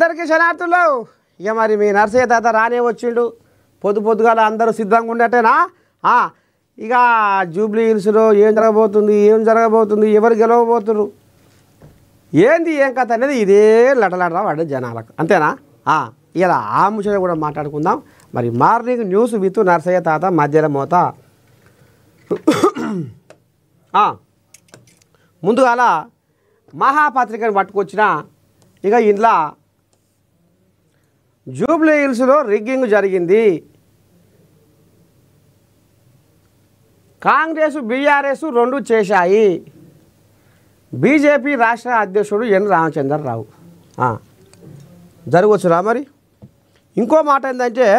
అందరికీ శనార్థులు. ఇక మరి మీ నర్సయ్య తాత రానే వచ్చిండు. పొద్దుగాల అందరూ సిద్ధంగా ఉన్నట్టేనా? ఇక జూబ్లీ హిల్స్లో ఏం జరగబోతుంది, ఎవరు గెలవబోతున్నారు, ఏంది ఏం కథ అనేది ఇదే లటలటరా వాడు జనాలకు, అంతేనా? ఇలా ఆ ముచ్చట కూడా మాట్లాడుకుందాం. మరి మార్నింగ్ న్యూస్ విత్ నర్సయ్య తాత మధ్యలో మోత. ముందుగాల మహాపత్రికను పట్టుకొచ్చిన ఇక ఇంట్లో జూబ్లీ హిల్స్లో రిగ్గింగ్ జరిగింది. కాంగ్రెస్ బీఆర్ఎస్ రెండు చేశాయి. బీజేపీ రాష్ట్ర అధ్యక్షుడు ఎన్ రామచంద్రరావు జరగవచ్చురా. మరి ఇంకో మాట ఏంటంటే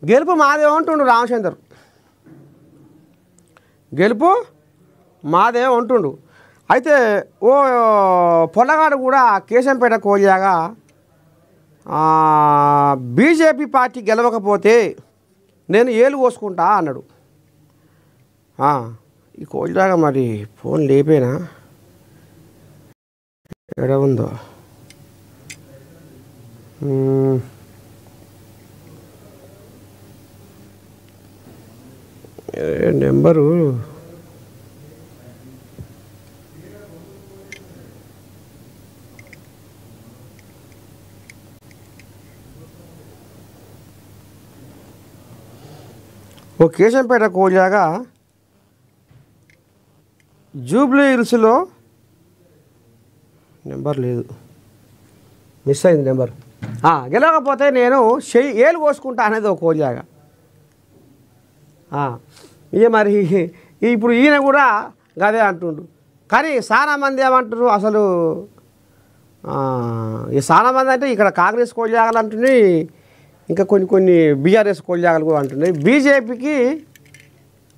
గెలుపు మాదే అంటుండు రామచంద్ర, గెలుపు మాదే అంటుండు. అయితే ఓ పొల్లగాడు కూడా కేశంపేట కోలియాగా బీజేపీ పార్టీ గెలవకపోతే నేను ఏలు కోసుకుంటా అన్నాడు. ఈ కోలియాగా మరి ఫోన్ లేపేనా, ఎక్కడ ఉందో నెంబరు, ఓ కేశంపేట కోలియాగా జూబ్లీ హిల్స్లో నెంబర్ లేదు, మిస్ అయింది నెంబర్. గెలవకపోతే నేను ఏలు కోసుకుంటా అనేది ఒక కోలియాగా. ఇక మరి ఇప్పుడు ఈయన కూడా గదే అంటుండు. కానీ చాలా మంది ఏమంటారు అసలు, ఈ చాలా మంది అంటే ఇక్కడ కాంగ్రెస్ కోలియాగలు అంటున్నాయి, ఇంకా కొన్ని బీఆర్ఎస్ కోలియాగలు కూడా అంటున్నాయి. బీజేపీకి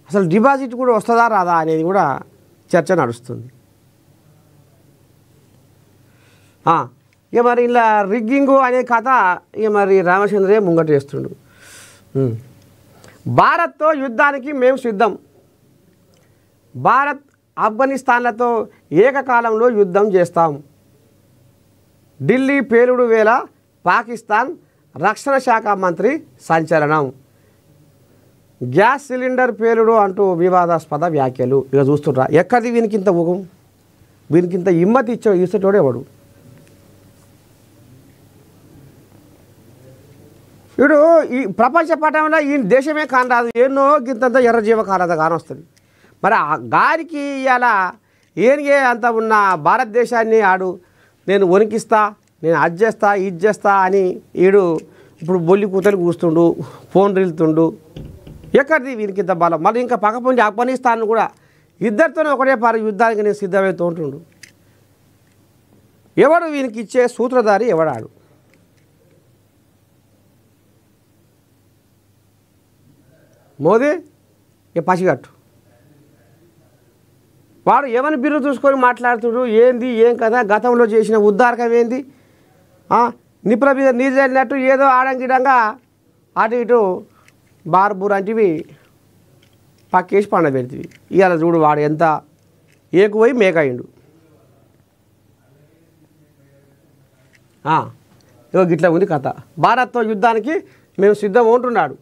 అసలు డిపాజిట్ కూడా వస్తుందా రాదా అనేది కూడా చర్చ నడుస్తుంది. ఇక మరి ఇలా రిగ్గింగు అనే కథ ఇక మరి రామచంద్రే ముంగట చేస్తుండు. భారత్తో యుద్ధానికి మేము సిద్ధం, భారత్ ఆఫ్ఘనిస్తాన్లతో ఏకకాలంలో యుద్ధం చేస్తాం. ఢిల్లీ పేలుడు వేళ పాకిస్తాన్ రక్షణ శాఖ మంత్రి సంచలనం. గ్యాస్ సిలిండర్ పేలుడు అంటూ వివాదాస్పద వ్యాఖ్యలు. ఇక చూస్తుండ్రా ఎక్కడిది వీనికింత ఊగం, వీనికింత హిమ్మతి ఇచ్చేటోడు ఎవడు? ఇప్పుడు ఈ ప్రపంచ పటంలో ఈ దేశమే కానరాదు, ఎన్నో గింతంత ఎర్రజీవ కానద కానొస్తుంది. మరి గారికి ఇలా ఏనిగే అంత ఉన్న భారతదేశాన్ని ఆడు నేను వణికిస్తా, నేను అది చేస్తా ఇది చేస్తా అని ఈడు ఇప్పుడు బొల్లి కూతలు కూస్తుండు, ఫోన్ రిల్తుండు. ఎక్కడిది వీనికింత బలం? మళ్ళీ ఇంకా పక్కపొంచి ఆఫ్ఘనిస్తాన్ కూడా ఇద్దరితోనే ఒకటే పారు యుద్ధానికి నేను సిద్ధమవుతూ ఉంటుండు. ఎవడు వీనికి ఇచ్చే సూత్రధారి ఎవడాడు? మోదీ ఇక పసిగట్టు. వాడు ఏమని బిర్రు చూసుకొని మాట్లాడుతుడు, ఏంది ఏం కదా, గతంలో చేసిన ఉద్దారకం ఏంది, నిప్పుల మీద నీరు చల్లినట్టు ఏదో ఆడంగిడంగా అటు ఇటు బార్బూర్ అంటివి పక్కేసి పండబెడుతుంది. ఇవాళ చూడు వాడు ఎంత ఏకుపోయి మేకయిండు. ఇగో గిట్లా ఉంది కథ. భారత్తో యుద్ధానికి మేము సిద్ధం ఉంటున్నాడు.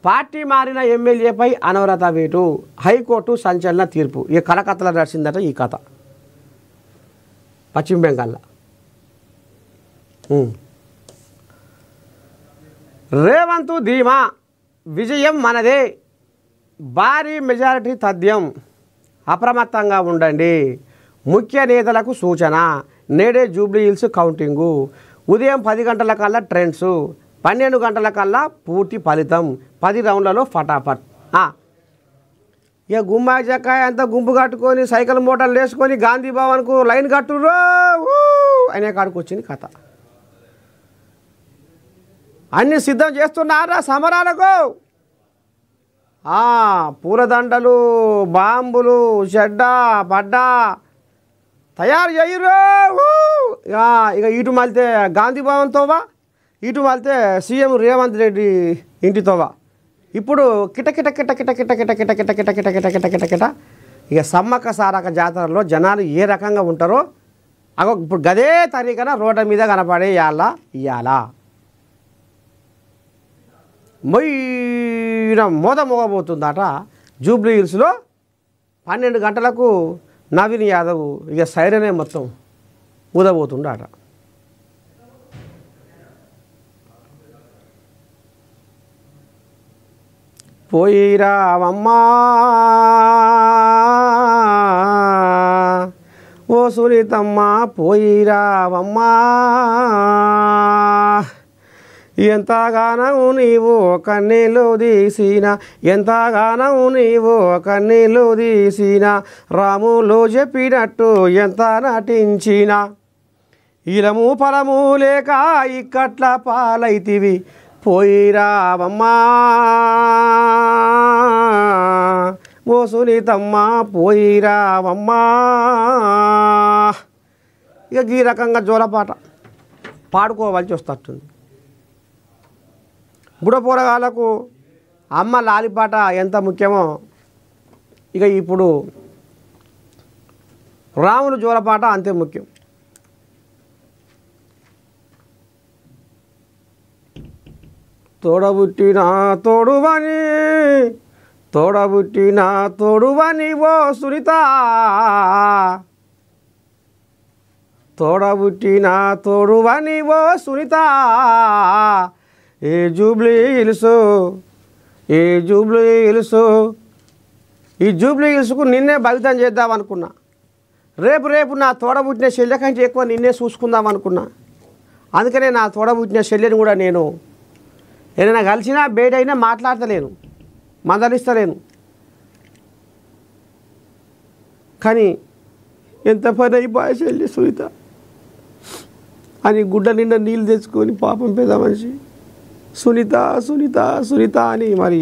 పార్టీ మారిన ఎమ్మెల్యేపై అనవరత వేటు, హైకోర్టు సంచలన తీర్పు. ఇక కలకత్తలో నడిచిందట ఈ కథ పశ్చిమ బెంగాల్లో. రేవంత్ ధీమా, విజయం మనదే, భారీ మెజారిటీ తథ్యం, అప్రమత్తంగా ఉండండి, ముఖ్య నేతలకు సూచన. నేడే జూబ్లీ హిల్స్ కౌంటింగు, ఉదయం 10 గంటల కల్లా ట్రెండ్స్, 12 గంటల కల్లా పూర్తి ఫలితం, 10 రౌండ్లలో ఫటాఫట్. ఇక గుమ్మా జక్కాయ అంతా గుంపు కట్టుకొని సైకిల్ మోటార్లు వేసుకొని గాంధీ భవన్కు లైన్ కట్టుర్రో అనే కాడికి వచ్చింది కథ. అన్నీ సిద్ధం చేస్తున్నారా సమరాలకు? పూలదండలు, బాంబులు, చెడ్డా పడ్డా తయారు చేయరు. ఇక ఇటు మళ్తే గాంధీ భవన్ తోవా, ఇటు వెళ్తే సీఎం రేవంత్ రెడ్డి ఇంటితోవా. ఇప్పుడు కిటకిట కిట కిట కిట కిట కిట కిట కిట కిట కిట కిట కిట కిట ఇక సమ్మక్క సారక్క జాతరలో జనాలు ఏ రకంగా ఉంటారో అగో ఇప్పుడు గదే తరీకన రోడ్ల మీద కనపడే ఇవాళ మొయ్యిన మోగబోతుందట జూబ్లీ హిల్స్లో 12 గంటలకు నవీన్ యాదవ్ ఇక సైరనే మొత్తం ఊదబోతుండట. పోయిరావమ్మా ఓ సునీతమ్మ పోయిరావమ్మా ఎంతగానో నీవు కన్నీళ్ళు తీసిన ఎంతగానో నీవు కన్నీళ్ళు తీసిన రాములు చెప్పినట్టు ఎంత నటించిన ఇలము ఫలము లేక ఇక్కట్ల పాలైతివి పోయిరావమ్మా ఓ సునీతమ్మ పోయిరావమ్మా. ఇక ఈ రకంగా జోలపాట పాడుకోవాల్సి వస్తుంది. బుడపోరగాళ్ళకు అమ్మ లాలిపాట ఎంత ముఖ్యమో ఇక ఇప్పుడు రాములు జోలపాట అంతే ముఖ్యం. తోడబుట్టిన తోడువని ఓ సునీత తోడబుట్టిన తోడువని ఓ సునీత ఏ జూబ్లీ హిల్స్ ఈ జూబ్లీ హిల్స్కు నిన్నే భవితం చేద్దామనుకున్నా. రేపు నా తోడబుట్టిన చెల్లె కంటే ఎక్కువ నిన్నే చూసుకుందాం అనుకున్నా. అందుకనే నా తోడబుట్టిన చెల్లెని కూడా నేను ఏదైనా కలిసినా బయటైనా మాట్లాడతలేను, మందలిస్తలేను. కానీ ఎంత పని అయిపోయా చెల్లి సునీత అని గుడ్డ నిండా నీళ్ళు తెచ్చుకొని పాపం పెద్ద మనిషి సునీత అని మరి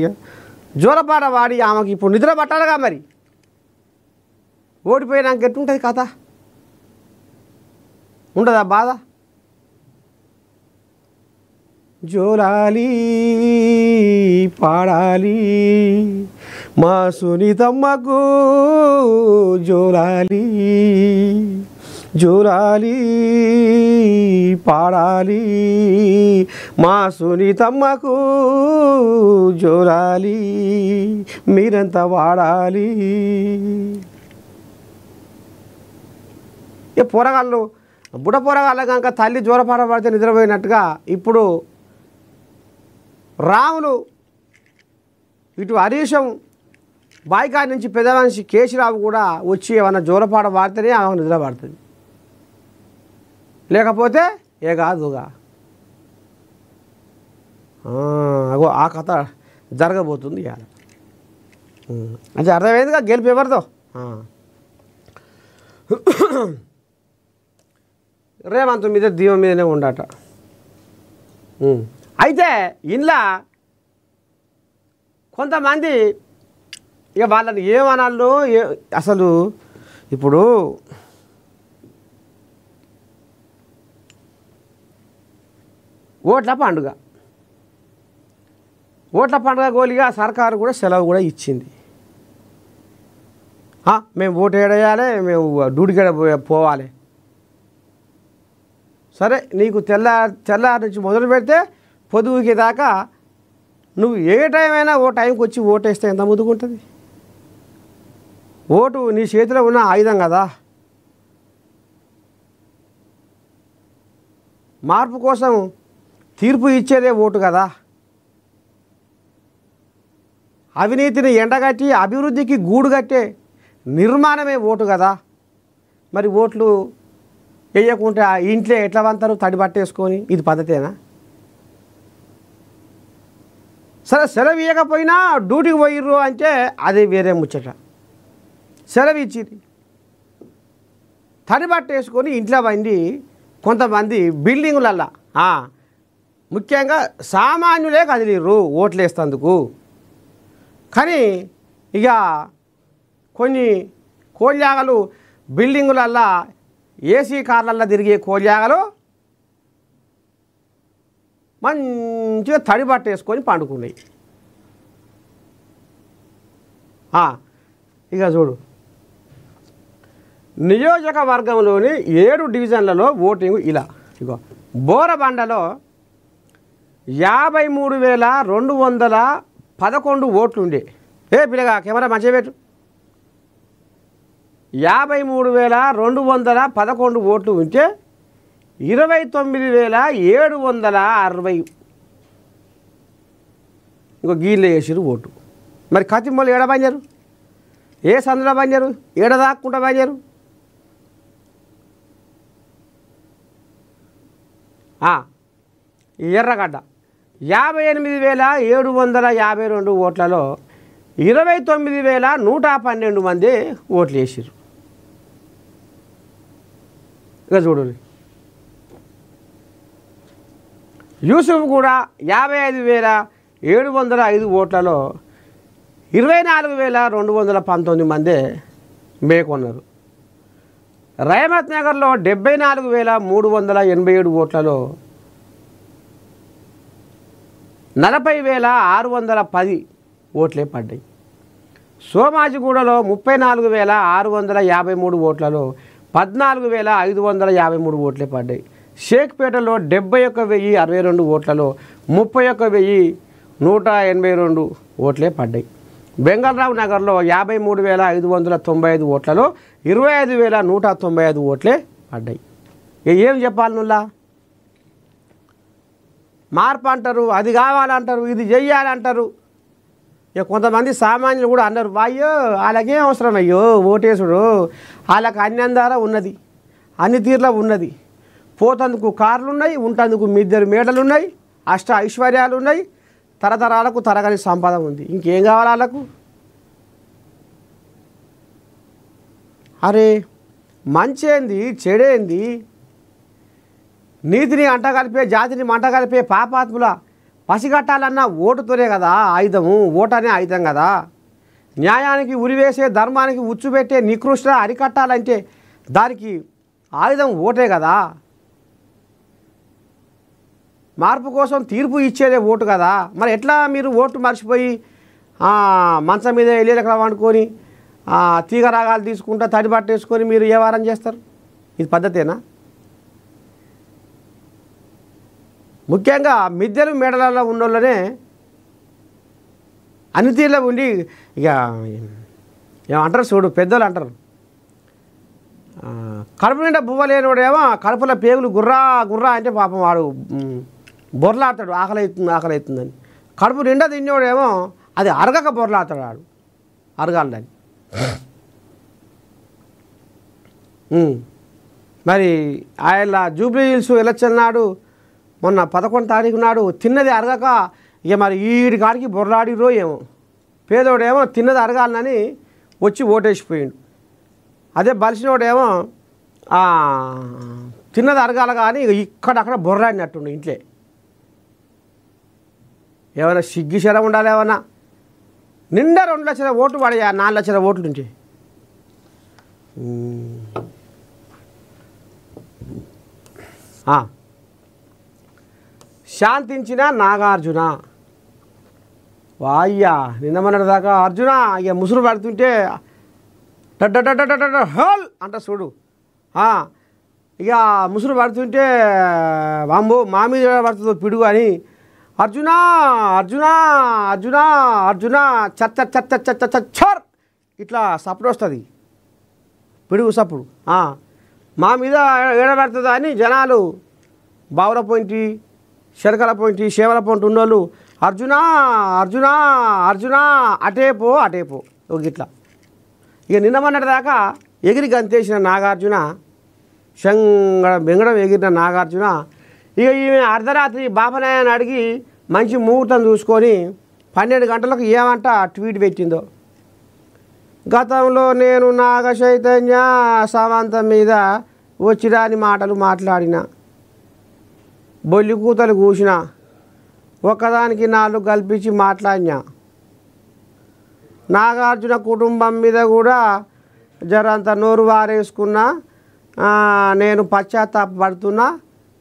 జోలపాట వాడి ఆమెకి ఇప్పుడు నిద్ర పట్టాలిగా. మరి ఓడిపోయినాక ఎట్టుంటుంది కథ? ఉండదా బాధ? జోలాలి పాడాలి మా సునీతమ్మకు జోలాలి పాడాలి మా సునీతమ్మకు జోలాలి మీరంతా వాడాలి. ఇక పోరగాళ్ళు బుడ పోరగాళ్ళ కనుక తల్లి జోలపాట పడితే నిద్రపోయినట్టుగా ఇప్పుడు రాములు ఇటు హరీశం బాయికాడి నుంచి పెద్ద మనిషి కేశీరావు కూడా వచ్చి ఏమన్నా జోలపాట పాడితేనే ఆమెకు నిద్ర పడుతుంది, లేకపోతే ఏ కాదుగా. అగో ఆ కథ జరగబోతుంది ఇవాళ. అంటే అర్థమైందిగా గెలుపు ఎవరిదో. రేవంత్ మీద దీవం మీదనే ఉండట. అయితే ఇంట్లో కొంతమంది ఇక వాళ్ళని ఏమనాలో అసలు ఇప్పుడు ఓట్ల పండుగ గోలిగా సర్కారు కూడా సెలవు కూడా ఇచ్చింది. మేము ఓటు వేయాలి, మేము డ్యూటీకి పోవాలి. సరే, నీకు తెల్లారి నుంచి మొదలు పెడితే పొదువుకి దాకా నువ్వు ఏ టైం అయినా ఓ టైంకి వచ్చి ఓటేస్తే ఎంత ముందుకుంటుంది? ఓటు నీ చేతిలో ఉన్న ఆయుధం కదా. మార్పు కోసం తీర్పు ఇచ్చేదే ఓటు కదా. అవినీతిని ఎండగట్టి అభివృద్ధికి గూడు కట్టే నిర్మాణమే ఓటు కదా. మరి ఓట్లు వేయకుంటే ఆ ఇంట్లో ఎట్లా వంతారు? తడి పట్టేసుకొని. ఇది పద్ధతేనా? సరే, సెలవు ఇవ్వకపోయినా డ్యూటీకి పోయిర్రు అంటే అది వేరే ముచ్చట. సెలవు ఇచ్చింది తడి పట్టేసుకొని ఇంట్లో వండి కొంతమంది బిల్డింగులల్లా ముఖ్యంగా సామాన్యులే కదిలిర్రు ఓట్లు వేస్తేందుకు. కానీ ఇక కొన్ని కోల్యాగలు బిల్డింగులల్లా ఏసీ కార్లల్లో తిరిగే కోల్యాగలు మంచిగా తడి పట్టేసుకొని పండుకున్నాయి. ఇక చూడు, నియోజకవర్గంలోని 7 డివిజన్లలో ఓటింగ్ ఇలా. ఇగో బోరబండలో 53,211 ఓట్లు ఉండే. పిల్లగా కెమెరా మంచిగా పెట్టు. 53,211 ఓట్లు ఉంటే 29,760 ఇంకో గీళ్ళు వేసారు ఓటు. మరి కతిమ్మలు ఏడ బంజారు, ఏ సందులో బంజారు, ఏడ దాక్కుంటా బంజారు. ఎర్రగడ్డ 58,752 ఓట్లలో 29,112 మంది ఓట్లు వేసారు. ఇక చూడు. యూసుఫ్ కూడా 55,705 ఓట్లలో 24,219 మంది మేకొన్నారు. రహమత్ నగర్లో 74,387 ఓట్లలో 40,610 ఓట్లే పడ్డాయి. సోమాజిగూడలో 34,653 ఓట్లలో 14,553 ఓట్లే పడ్డాయి. షేక్పేటలో 71,062 ఓట్లలో 31,182 ఓట్లే పడ్డాయి. బెంగళరావు నగర్లో 53,595 ఓట్లలో 25,195 ఓట్లే పడ్డాయి. ఏం చెప్పాలి నువ్వులా? మార్పు అంటారు, అది కావాలంటారు, ఇది చెయ్యాలంటారు. ఇక కొంతమంది సామాన్యులు కూడా అన్నారు, అయ్యో వాళ్ళకేం అవసరం, అయ్యో ఓటేసుడు వాళ్ళకి అన్ని అందారా ఉన్నది, అన్ని తీర్లా ఉన్నది, పోతందుకు కార్లు ఉన్నాయి, ఉంటందుకు మిద్దెలు మేడలు ఉన్నాయి, అష్ట ఐశ్వర్యాలు ఉన్నాయి, తరతరాలకు తరగని సంపద ఉంది, ఇంకేం కావాలి వాళ్ళకు? అరే మంచేంది చెడేంది, నీతిని అంటగలిపే జాతిని మంటగలిపే పాపాత్ముల పసిగట్టాలన్న ఓటుతోనే కదా ఆయుధము, ఓటనే ఆయుధం కదా. న్యాయానికి ఉరివేసే ధర్మానికి ఉచ్చుపెట్టే నికృష్ట అరికట్టాలంటే దానికి ఆయుధం ఓటే కదా. మార్పు కోసం తీర్పు ఇచ్చేదే ఓటు కదా. మరి ఎట్లా మీరు ఓటు మర్చిపోయి మంచం మీద ఎల్లేలకలా వండుకొని తీగ రాగాలు తీసుకుంటా తడి పట్టేసుకొని మీరు ఏ వారం చేస్తారు? ఇది పద్ధతేనా? ముఖ్యంగా మిద్దెలు మేడలలో ఉన్నోళ్ళనే అన్ని తీర్లో ఉండి ఇక ఏమంటారు చూడు, పెద్దోళ్ళు అంటారు, కడుపు నిండా బువ్వ లేనివాడేమో కడుపులో పేగులు గుర్రా గుర్రా అంటే పాపం వాడు బొర్లాడతాడు, ఆకలి అవుతుందని. కడుపు నిండా తినేవాడేమో అది అరగక బొర్లాడతాడు, వాడు అరగాలని. మరి ఆయన జూబ్లీ హిల్స్ ఎలక్షన్ నాడు మొన్న 11 తారీఖు నాడు తిన్నది అరగక ఇక మరి ఈడి కాడికి బొర్లాడిరో ఏమో. పేదోడేమో తిన్నది అరగాలని వచ్చి ఓటేసిపోయిండు. అదే బలిసినోడేమో తిన్నది అరగాల కానీ ఇక ఇక్కడక్కడ బొర్లాడినట్టుండు ఇంట్లో. ఏమైనా సిగ్గుశరం ఉండాలి? ఏమన్నా నిండా 2 లక్షల ఓట్లు పడాయి, 4 లక్షల ఓట్లు నుంచి. శాంతించిన నాగార్జున వాయ్యా నిన్న మొన్నటి దాకా అర్జున ఇక ముసురు పడుతుంటే హోల్ అంట చూడు. ఇక ముసురు పడుతుంటే వాంబో మా మీద పడుతుందో పిడుగు అని అర్జున అర్జున అర్జున అర్జున చచ్చ చచ్చ చచ్చ చచ్చర్ ఇట్లా సప్పుడు వస్తుంది, పిడుగు సప్పుడు. మా మీద ఏడబడుతుందా అని జనాలు బావుల పొంటి శరకల పొంటి సేవల పొంటి ఉన్నోళ్ళు అర్జున అర్జున అర్జున అటేపో అటేపో ఇట్లా. ఇక నిన్న మొన్నటి దాకా ఎగిరి గంతేసిన నాగార్జున, బెంగడం ఎగిరిన నాగార్జున ఇక ఈమె అర్ధరాత్రి బాపనాయని అడిగి మంచి ముహూర్తం చూసుకొని 12 గంటలకు ఏమంట ట్వీట్ పెట్టిందో. గతంలో నేను నాగ చైతన్య సమంతం మీద వచ్చిరాని మాటలు మాట్లాడిన, బొల్లి కూతలు కూసిన, ఒక్కదానికి 4 కల్పించి మాట్లాడినా, నాగార్జున కుటుంబం మీద కూడా జరంత నోరు వారేసుకున్నా, నేను పశ్చాత్తాపడుతున్నా,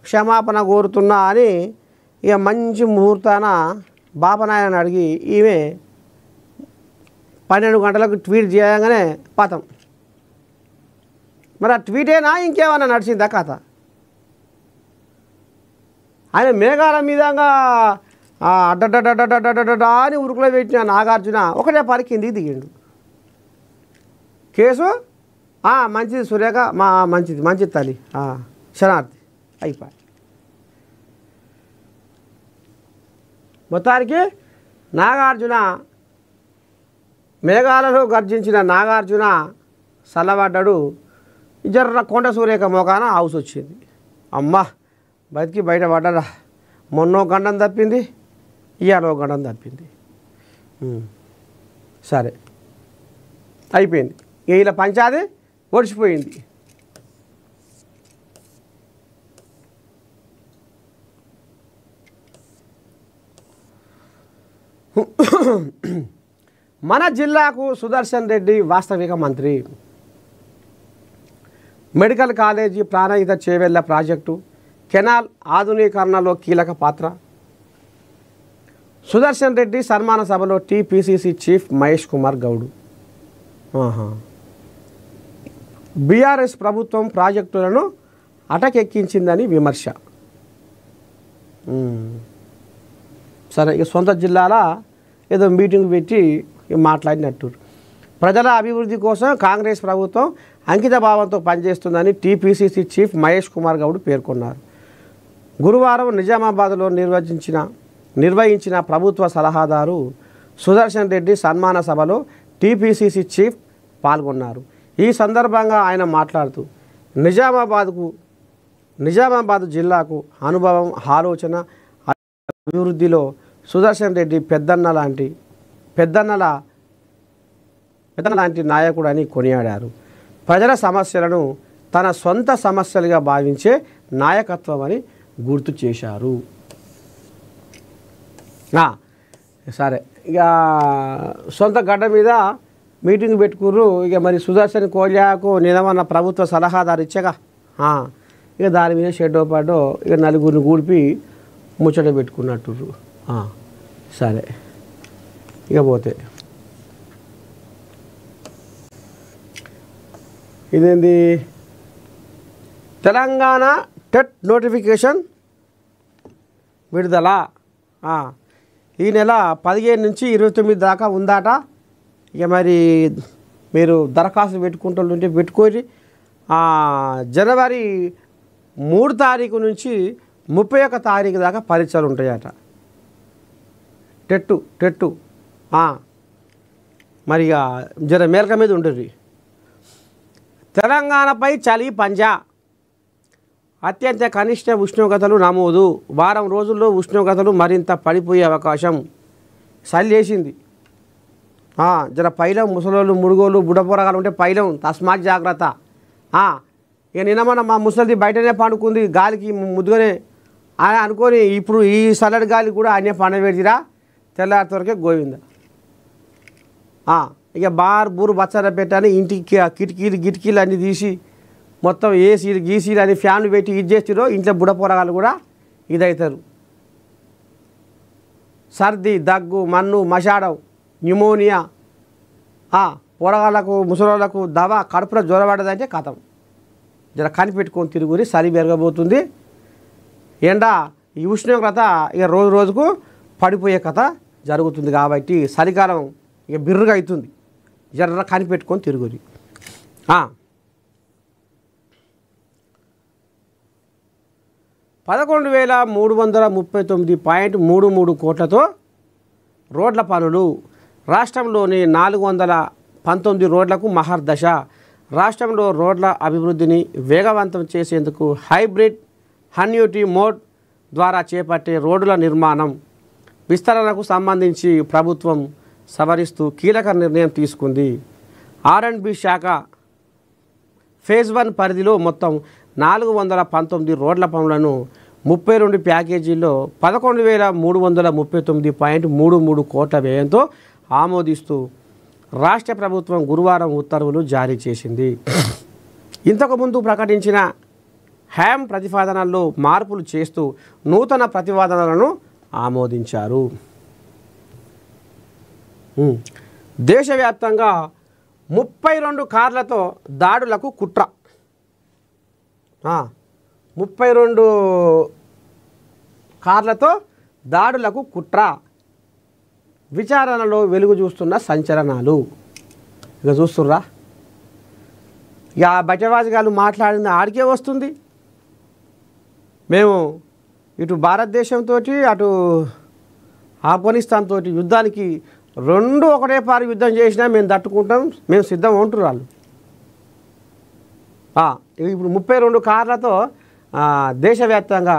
క్షమాపణ కోరుతున్నా అని ఇక మంచి ముహూర్తాన బాపనాయని అడిగి ఈమె 12 గంటలకు ట్వీట్ చేయగానే పతం. మరి ఆ ట్వీటేనా ఇంకేమన్నా నడిచిందా కథ? ఆయన మేఘాల మీదంగా అడ్డడ్డడ్డడ్డడ్డడ్డా అని ఉరుకులో పెట్టిన నాగార్జున ఒకటే పరి కిందికి దిగిండు. కేసు మంచిది సురేఖ, మంచిది తల్లి, శరణార్థి అయిపోయి. మొత్తానికి నాగార్జున మేఘాలలో గర్జించిన నాగార్జున చల్లబడ్డాడు. జర్ర కొండ సురేఖ మోకాన హౌస్ వచ్చింది. అమ్మ బతికి బయటపడ్డా. మొన్నో గండం తప్పింది, ఇవాళ గండం తప్పింది. సరే అయిపోయింది. ఇలా పంచాది ఒడిచిపోయింది. మన జిల్లాకు సుదర్శన్ రెడ్డి వాస్తవిక మంత్రి. Medical college Pranahita Chevella project, canal ఆధునీకరణలో కీలక పాత్ర. సుదర్శన్ రెడ్డి సన్మాన సభలో TPCC chief Mahesh Kumar Goud. BRS ప్రభుత్వం ప్రాజెక్టులను అటకెక్కించిందని విమర్శ. సరే, ఇక సొంత జిల్లాల ఏదో మీటింగ్ పెట్టి మాట్లాడినట్టు. ప్రజల అభివృద్ధి కోసం కాంగ్రెస్ ప్రభుత్వం అంకిత భావంతో పనిచేస్తుందని టీపీసీసీ చీఫ్ మహేష్ కుమార్ గౌడ్ పేర్కొన్నారు. గురువారం నిజామాబాద్లో నిర్వహించిన ప్రభుత్వ సలహాదారు సుదర్శన్ రెడ్డి సన్మాన సభలో టీపీసీసీ చీఫ్ పాల్గొన్నారు. ఈ సందర్భంగా ఆయన మాట్లాడుతూ నిజామాబాద్ జిల్లాకు అనుభవం, ఆలోచన, అభివృద్ధిలో సుదర్శన్ రెడ్డి పెద్దన్న లాంటి నాయకుడని కొనియాడారు. ప్రజల సమస్యలను తన సొంత సమస్యలుగా భావించే నాయకత్వం అని గుర్తు చేశారు. సరే, ఇక సొంత గడ్డ మీద మీటింగ్ పెట్టుకుర్రు. ఇక మరి సుదర్శన్ కోల్యాకు నిలవన్న ప్రభుత్వ సలహాదారు ఇచ్చగా ఇక దాని మీద షెడ్డో పాటో ఇక నలుగురిని కూడిపి ముచ్చట పెట్టుకున్నట్టు. సరే, ఇక పోతే ఇదేంది, తెలంగాణ టెట్ నోటిఫికేషన్ విడుదల ఈ నెల 15 నుంచి 29 దాకా ఉందాట. ఇక మరి మీరు దరఖాస్తు పెట్టుకుంటుంటే పెట్టుకొని జనవరి 3 తారీఖు నుంచి 31 తారీఖు దాకా పరీక్షలు ఉంటాయట. టెట్టు మరి ఇక జర మేరక మీద ఉంటుంది. తెలంగాణపై చలి పంజా, అత్యంత కనిష్ట ఉష్ణోగ్రతలు నమోదు. వారం రోజుల్లో ఉష్ణోగ్రతలు మరింత పడిపోయే అవకాశం. చలి చేసింది. జర పైలం, ముసలోళ్ళు, ముడుగోళ్ళు, బుడపొరగాలు ఉంటే పైలం, తస్మాత్ జాగ్రత్త. ఇక నిన్న మా ముసలిది బయటనే పండుకుంది, గాలికి ముద్దుగానే అని అనుకొని ఇప్పుడు ఈ చల్లటి గాలి కూడా అన్నీ పండబెడిదిరా, తెల్లారి వరకే గోవింద. ఇక బూరు బచ్చర పెట్టని ఇంటికి కిటికీలు అన్నీ తీసి మొత్తం ఏసీలు గీసీలు అని ఫ్యాన్లు పెట్టి ఇది చేస్తారో ఇంట్లో బుడపొరగాలు కూడా ఇదవుతారు. సర్ది, దగ్గు, మన్ను, మషాడం, న్యూమోనియా, పొరగాళ్ళకు, ముసలోళ్ళకు దవ, కడుపులో జ్వరపడ్డదంటే కథం. జర కనిపెట్టుకొని తిరుగురి, చలి పెరగబోతుంది. ఎండ ఈ ఉష్ణోగ్రత ఇక రోజు రోజుకు పడిపోయే కథ జరుగుతుంది. కాబట్టి చలికాలం ఇక బిర్రుగా అవుతుంది. జర్ర కనిపెట్టుకొని తిరుగురి. 11,339.33 కోట్లతో రోడ్ల పనులు. రాష్ట్రంలోని 419 రోడ్లకు మహర్దశ. రాష్ట్రంలో రోడ్ల అభివృద్ధిని వేగవంతం చేసేందుకు హైబ్రిడ్ హన్యూటీ మోడ్ ద్వారా చేపట్టే రోడ్ల నిర్మాణం విస్తరణకు సంబంధించి ప్రభుత్వం సవరిస్తూ కీలక నిర్ణయం తీసుకుంది. R&B శాఖ ఫేజ్ 1 పరిధిలో మొత్తం 419 రోడ్ల పనులను 32 ప్యాకేజీల్లో 11,339.33 కోట్ల వ్యయంతో ఆమోదిస్తూ రాష్ట్ర ప్రభుత్వం గురువారం ఉత్తర్వులు జారీ చేసింది. ఇంతకుముందు ప్రకటించిన హ్యామ్ ప్రతిపాదనల్లో మార్పులు చేస్తూ నూతన ప్రతిపాదనలను ఆమోదించారు. దేశవ్యాప్తంగా 32 కార్లతో దాడులకు కుట్ర. 32 కార్లతో దాడులకు కుట్ర, విచారణలో వెలుగు చూస్తున్న సంచలనాలు. ఇక చూస్తుర్రా, ఇక బచవాజిగాలు మాట్లాడింది ఆడికే వస్తుంది. మేము ఇటు భారతదేశంతో అటు ఆఫ్ఘనిస్తాన్ తోటి యుద్ధానికి రెండు ఒకటే పారి యుద్ధం చేసినా మేము తట్టుకుంటాం, మేము సిద్ధం అంటారు వాళ్ళు. ఇప్పుడు 32 కార్లతో దేశవ్యాప్తంగా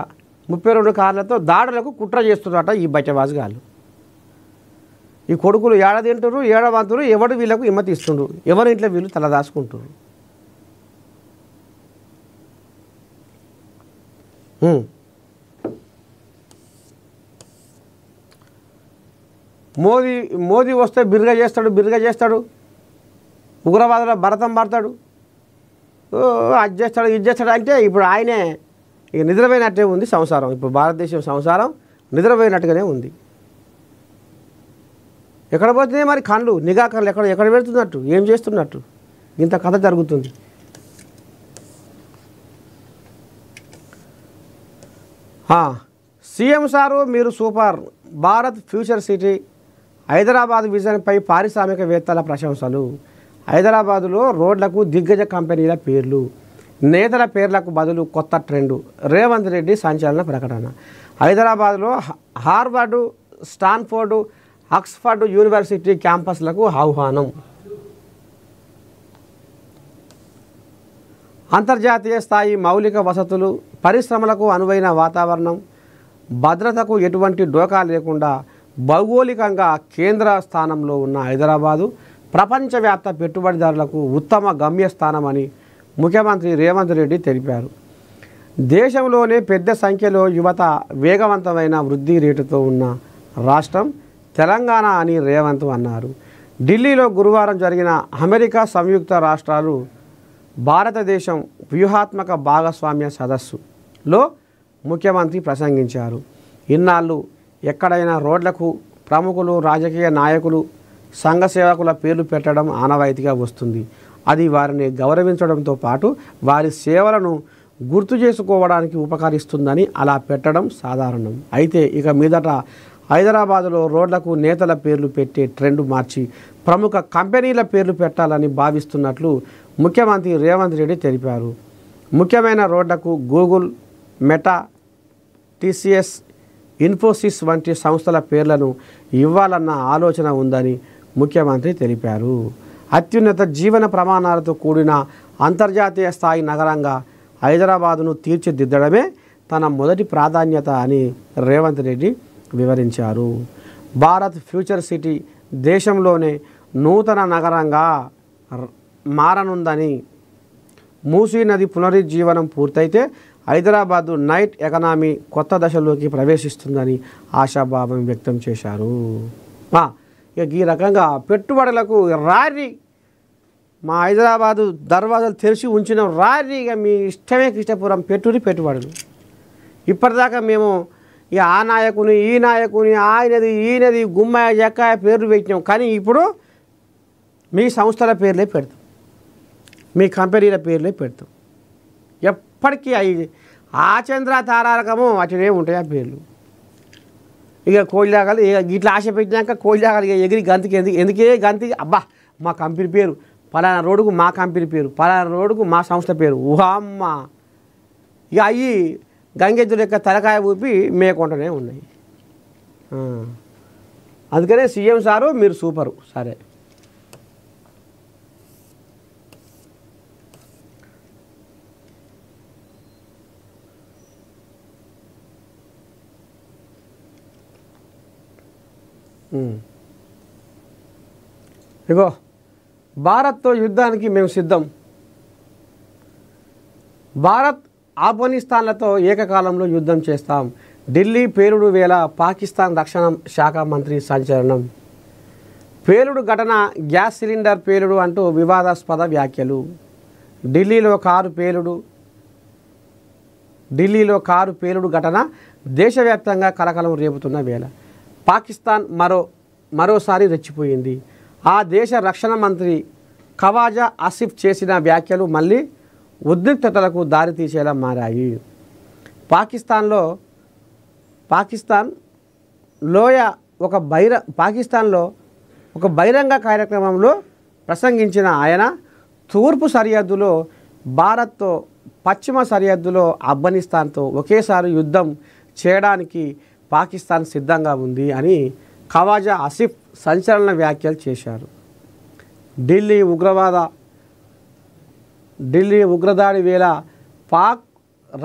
32 కార్లతో దాడులకు కుట్ర చేస్తున్నారట ఈ బచ్చవాజుగాళ్ళు. ఈ కొడుకులు ఏడ తింటారు, ఏడ వంతురు, ఎవడు వీళ్ళకు హిమ్మతి ఇస్తుండ్రు, ఎవరి ఇంట్లో వీళ్ళు తలదాచుకుంటారు. మోదీ వస్తే బిరుగా చేస్తాడు, ఉగ్రవాదుల భరతం పడతాడు, అది చేస్తాడు ఇది చేస్తాడు అంటే ఇప్పుడు ఆయనే ఇక నిద్రపోయినట్టే ఉంది సంసారం. ఇప్పుడు భారతదేశం సంసారం నిద్రపోయినట్టుగానే ఉంది. ఎక్కడ పోతున్నాయి మరి కళ్ళు, నిఘా కళ్ళు ఎక్కడ పెడుతున్నట్టు, ఏం చేస్తున్నట్టు ఇంత కథ జరుగుతుంది. సీఎం సారు మీరు super, Bharat future city, Hyderabad విజన్పై పారిశ్రామికవేత్తల ప్రశంసలు. హైదరాబాదులో రోడ్లకు దిగ్గజ కంపెనీల పేర్లు, నేతల పేర్లకు బదులు కొత్త ట్రెండు. రేవంత్ రెడ్డి సంచలన ప్రకటన. హైదరాబాద్లో హార్వర్డ్, స్టాన్ఫోర్డ్, ఆక్స్ఫర్డ్ యూనివర్సిటీ క్యాంపస్లకు ఆహ్వానం. అంతర్జాతీయ స్థాయి మౌలిక వసతులు, పరిశ్రమలకు అనువైన వాతావరణం, భద్రతకు ఎటువంటి డోకా లేకుండా భౌగోళికంగా కేంద్ర స్థానంలో ఉన్న హైదరాబాదు ప్రపంచవ్యాప్త పెట్టుబడిదారులకు ఉత్తమ గమ్యస్థానమని ముఖ్యమంత్రి రేవంత్ రెడ్డి తెలిపారు. దేశంలోనే పెద్ద సంఖ్యలో యువత, వేగవంతమైన వృద్ధి రేటుతో ఉన్న రాష్ట్రం తెలంగాణ అని రేవంత్ అన్నారు. ఢిల్లీలో గురువారం జరిగిన అమెరికా సంయుక్త రాష్ట్రాలు భారతదేశం వ్యూహాత్మక భాగస్వామ్య సదస్సులో ముఖ్యమంత్రి ప్రసంగించారు. ఇన్నాళ్ళు ఎక్కడైనా రోడ్లకు ప్రముఖులు, రాజకీయ నాయకులు, సంఘ సేవకుల పేర్లు పెట్టడం ఆనవాయితీగా వస్తుంది. అది వారిని గౌరవించడంతో పాటు వారి సేవలను గుర్తు చేసుకోవడానికి ఉపకరిస్తుందని అలా పెట్టడం సాధారణం. అయితే ఇక మీదట హైదరాబాదులో రోడ్లకు నేతల పేర్లు పెట్టే ట్రెండ్ మార్చి ప్రముఖ కంపెనీల పేర్లు పెట్టాలని భావిస్తున్నట్లు ముఖ్యమంత్రి రేవంత్ రెడ్డి తెలిపారు. ముఖ్యమైన రోడ్లకు గూగుల్, మెటా, టీసీఎస్, ఇన్ఫోసిస్ వంటి సంస్థల పేర్లను ఇవ్వాలన్న ఆలోచన ఉందని ముఖ్యమంత్రి తెలిపారు. అత్యున్నత జీవన ప్రమాణాలతో కూడిన అంతర్జాతీయ స్థాయి నగరంగా హైదరాబాదును తీర్చిదిద్దడమే తన మొదటి ప్రాధాన్యత అని రేవంత్ రెడ్డి వివరించారు. భారత్ ఫ్యూచర్ సిటీ దేశంలోనే నూతన నగరంగా మారనుందని, మూసీ నది పునరుజ్జీవనం పూర్తయితే హైదరాబాదు నైట్ ఎకనామీ కొత్త దశలోకి ప్రవేశిస్తుందని ఆశాభావం వ్యక్తం చేశారు. ఇక ఈ రకంగా పెట్టుబడులకు రారి, మా హైదరాబాదు దర్వాజాలు తెరిచి ఉంచిన రారి, ఇక మీ ఇష్టమే కృష్ణపురం పెట్టుబడులు. ఇప్పటిదాకా మేము ఇక ఆ నాయకుని, ఈ నాయకుని, ఆయనది, ఈయనది, గుమ్మాయ, జక్కాయ పేర్లు పెట్టినాం. కానీ ఇప్పుడు మీ సంస్థల పేర్లే పెడతాం, మీ కంపెనీల పేర్లే పెడతాం. ఎప్పటికీ అవి ఆచంద్ర తారారకము అటునే ఉంటాయి ఆ పేర్లు. ఇక కోళ్ళాగలు ఇట్లా ఆశ పెట్టినాక కోళ్ళాగలు ఇక ఎగిరి గంతికి ఎందుకే గంతికి అబ్బా మా కంపెనీ పేరు, పలానా రోడ్డుకు మా కంపెనీ పేరు, పలానా రోడ్డుకు మా సంస్థ పేరు, ఊహమ్మ. ఇక అవి గంగెద్దుల యొక్క తలకాయ ఊపి మేకుంటూనే ఉన్నాయి. అందుకనే సీఎం సారు మీరు సూపరు. సరే, ఇగో భారత్తో యుద్ధానికి మేము సిద్ధం. భారత్ ఆఫ్ఘనిస్తాన్లతో ఏకకాలంలో యుద్ధం చేస్తాం. ఢిల్లీ పేలుడు వేళ పాకిస్తాన్ రక్షణ శాఖ మంత్రి సంచలనం. పేలుడు ఘటన గ్యాస్ సిలిండర్ పేలుడు అంటూ వివాదాస్పద వ్యాఖ్యలు. ఢిల్లీలో కారు పేలుడు ఘటన దేశవ్యాప్తంగా కలకలం రేపుతున్న వేళ పాకిస్తాన్ మరోసారి రెచ్చిపోయింది. ఆ దేశ రక్షణ మంత్రి ఖవాజా ఆసిఫ్ చేసిన వ్యాఖ్యలు మళ్ళీ ఉద్రిక్తతలకు దారితీసేలా మారాయి. పాకిస్తాన్లో ఒక బహిరంగ కార్యక్రమంలో ప్రసంగించిన ఆయన తూర్పు సరిహద్దులో భారత్తో, పశ్చిమ సరిహద్దులో ఆఫ్ఘనిస్తాన్తో ఒకేసారి యుద్ధం చేయడానికి పాకిస్తాన్ సిద్ధంగా ఉంది అని ఖవాజా ఆసిఫ్ సంచలన వ్యాఖ్యలు చేశారు. ఢిల్లీ ఉగ్రదాడి వేళ పాక్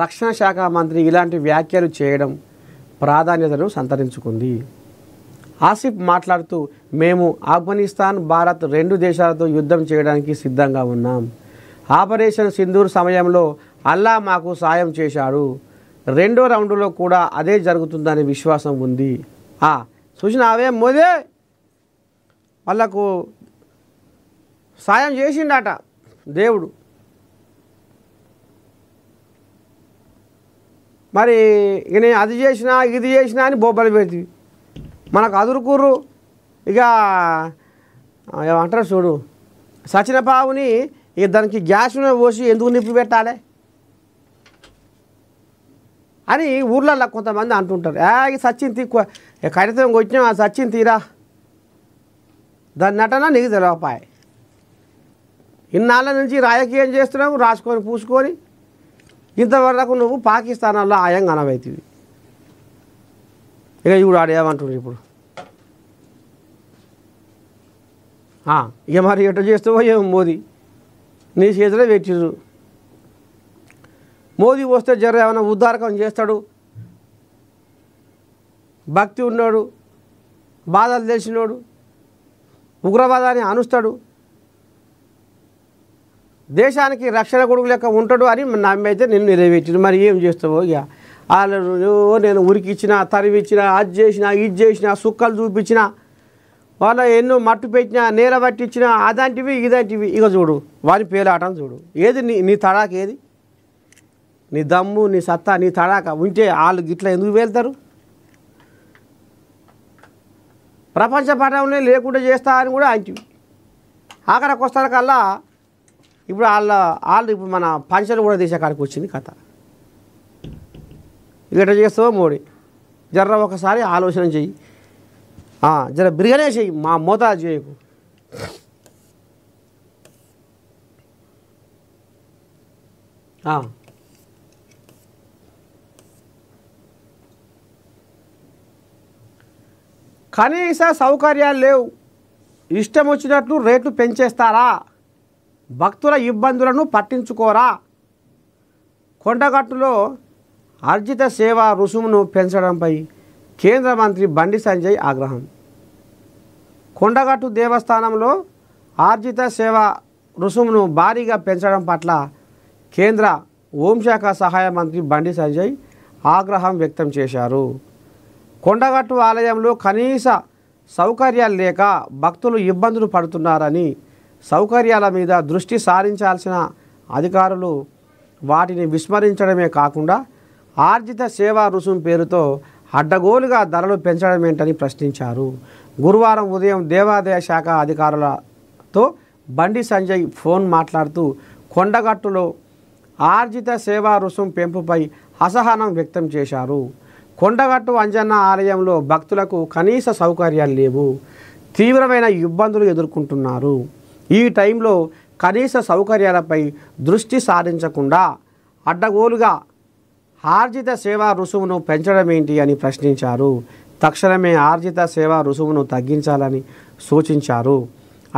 రక్షణ శాఖ మంత్రి ఇలాంటి వ్యాఖ్యలు చేయడం ప్రాధాన్యతను సంతరించుకుంది. ఆసిఫ్ మాట్లాడుతూ, మేము ఆఫ్ఘనిస్తాన్, భారత్ 2 దేశాలతో యుద్ధం చేయడానికి సిద్ధంగా ఉన్నాం. ఆపరేషన్ సింధూర్ సమయంలో అల్లా మాకు సాయం చేశాడు. 2వ రౌండ్లో కూడా అదే జరుగుతుందనే విశ్వాసం ఉంది. చూసినావే మోదే వాళ్ళకు సాయం చేసిండట దేవుడు. మరి ఇక నేను అది చేసినా ఇది చేసినా అని బొబ్బలు పెట్టి మనకు అదురుకూరు. ఇక ఏమంటారు చూడు, సచిన పావుని ఇక దానికి గ్యాస్ను పోసి ఎందుకు నిప్పి పెట్టాలి అని ఊర్లలో కొంతమంది అంటుంటారు. ఇక సచ్చింది కడితం వచ్చినా సచ్చింది తీరా, దాని నటన నీకు తెలియపాయ. ఇన్నాళ్ళ నుంచి రాజకీయం చేస్తున్నావు, రాసుకొని పూసుకొని ఇంతవరకు నువ్వు పాకిస్తాన్లో ఆయంగా అనవైతివి. ఇక ఇప్పుడు ఆడేమంటున్నారు ఇప్పుడు. ఇక మరి ఎట్లా చేస్తావో ఏమో, మోదీ నీ చేతిలో పెట్టిరు. మోదీ వస్తే జర ఏమైనా ఉద్ధారకం చేస్తాడు, భక్తి ఉన్నాడు, బాధలు తెలిసినోడు, ఉగ్రవాదాన్ని అనుస్తాడు, దేశానికి రక్షణ కొడుకు లెక్క ఉంటాడు అని నమ్మైతే నిన్ను నెరవేర్చారు. మరి ఏం చేస్తావో ఇక వాళ్ళు నేను ఉరికి ఇచ్చిన, తరివిచ్చిన, అది చేసిన, ఇది చేసిన, సుక్కలు చూపించిన, వాళ్ళ ఎన్నో మట్టు పెట్టినా, నేల పట్టించిన, అదంటివి ఇదంటివి. ఇక చూడు వారి పేలాటం చూడు. ఏది నీ తడాక, ఏది నీ దమ్ము, నీ సత్తా, నీ తడాక ఉంటే వాళ్ళు గిట్లా ఎందుకు వెళ్తారు? ప్రపంచ పటంలో లేకుండా చేస్తా అని కూడా అంటివి. ఆఖరికి వస్తారు కల్లా ఇప్పుడు వాళ్ళు ఇప్పుడు మన పంచలు కూడా తీసే కాడికి వచ్చింది కథ. ఇక చేస్తావో మోడీ, జర్ర ఒకసారి ఆలోచన చెయ్యి, జర బిరిగానే చెయ్యి, మా మోతా చేయకు. కనీస సౌకర్యాలు లేవు, ఇష్టం వచ్చినట్లు రేట్లు పెంచేస్తారా? భక్తుల ఇబ్బందులను పట్టించుకోరా? కొండగట్టులో ఆర్జిత సేవా రుసుమును పెంచడంపై కేంద్ర మంత్రి బండి సంజయ్ ఆగ్రహం. కొండగట్టు దేవస్థానంలో ఆర్జిత సేవా రుసుమును భారీగా పెంచడం పట్ల కేంద్ర హోంశాఖ సహాయ మంత్రి బండి సంజయ్ ఆగ్రహం వ్యక్తం చేశారు. కొండగట్టు ఆలయంలో కనీస సౌకర్యాలు లేక భక్తులు ఇబ్బందులు పడుతున్నారని, సౌకర్యాల మీద దృష్టి సారించాల్సిన అధికారులు వాటిని విస్మరించడమే కాకుండా ఆర్జిత సేవా రుసుము పేరుతో అడ్డగోలుగా ధరలు పెంచడం ఏంటని ప్రశ్నించారు. గురువారం ఉదయం దేవాదాయ శాఖ అధికారులతో బండి సంజయ్ ఫోన్ మాట్లాడుతూ కొండగట్టులో ఆర్జిత సేవా రుసుము పెంపుపై అసహనం వ్యక్తం చేశారు. కొండగట్టు అంజన్న ఆలయంలో భక్తులకు కనీస సౌకర్యాలు లేవు, తీవ్రమైన ఇబ్బందులు ఎదుర్కొంటున్నారు. ఈ టైంలో కనీస సౌకర్యాలపై దృష్టి సారించకుండా అడ్డగోలుగా ఆర్జిత సేవా రుసుమును పెంచడం ఏంటి అని ప్రశ్నించారు. తక్షణమే ఆర్జిత సేవా రుసుమును తగ్గించాలని సూచించారు.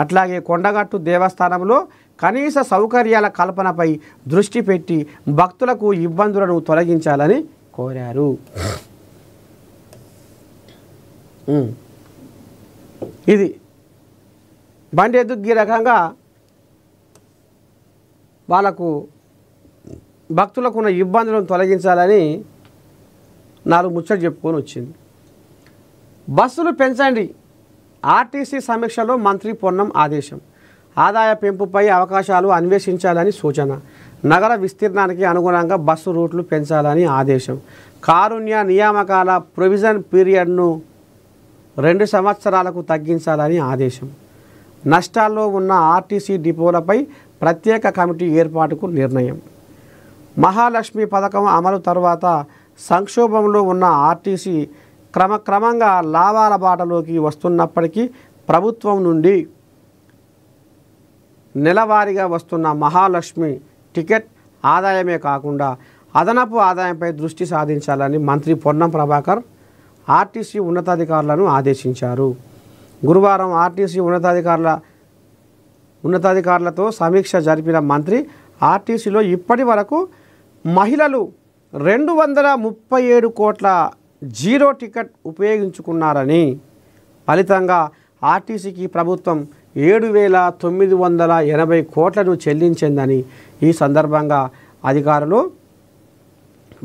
అట్లాగే కొండగట్టు దేవస్థానంలో కనీస సౌకర్యాల కల్పనపై దృష్టి పెట్టి భక్తులకు ఇబ్బందులను తొలగించాలని కోరారు. ఇది బండి ఎందుకు ఈ రకంగా వాళ్ళకు భక్తులకు ఉన్న ఇబ్బందులను తొలగించాలని 4 ముచ్చట్లు చెప్పుకొని వచ్చింది. బస్సులు పెంచండి, ఆర్టీసీ సమీక్షలో మంత్రి పొన్నం ఆదేశం. ఆదాయ పెంపుపై అవకాశాలు అన్వేషించాలని సూచన. నగర విస్తీర్ణానికి అనుగుణంగా బస్సు రూట్లు పెంచాలని ఆదేశం. కారుణ్య నియామకాల ప్రొవిజన్ పీరియడ్ను 2 సంవత్సరాలకు తగ్గించాలని ఆదేశం. నష్టాల్లో ఉన్న ఆర్టీసీ డిపోలపై ప్రత్యేక కమిటీ ఏర్పాటుకు నిర్ణయం. మహాలక్ష్మి పథకం అమలు తర్వాత సంక్షోభంలో ఉన్న ఆర్టీసీ క్రమక్రమంగా లాభాల బాటలోకి వస్తున్నప్పటికీ ప్రభుత్వం నుండి నెలవారీగా వస్తున్న మహాలక్ష్మి టికెట్ ఆదాయమే కాకుండా అదనపు ఆదాయంపై దృష్టి సాధించాలని మంత్రి పొన్నం ప్రభాకర్ ఆర్టీసీ ఉన్నతాధికారులను ఆదేశించారు. గురువారం ఆర్టీసీ ఉన్నతాధికారులతో సమీక్ష జరిపిన మంత్రి ఆర్టీసీలో ఇప్పటి వరకు మహిళలు 237 కోట్ల జీరో టికెట్ ఉపయోగించుకున్నారని, ఫలితంగా ఆర్టీసీకి ప్రభుత్వం 7,980 కోట్లను చెల్లించిందని ఈ సందర్భంగా అధికారులు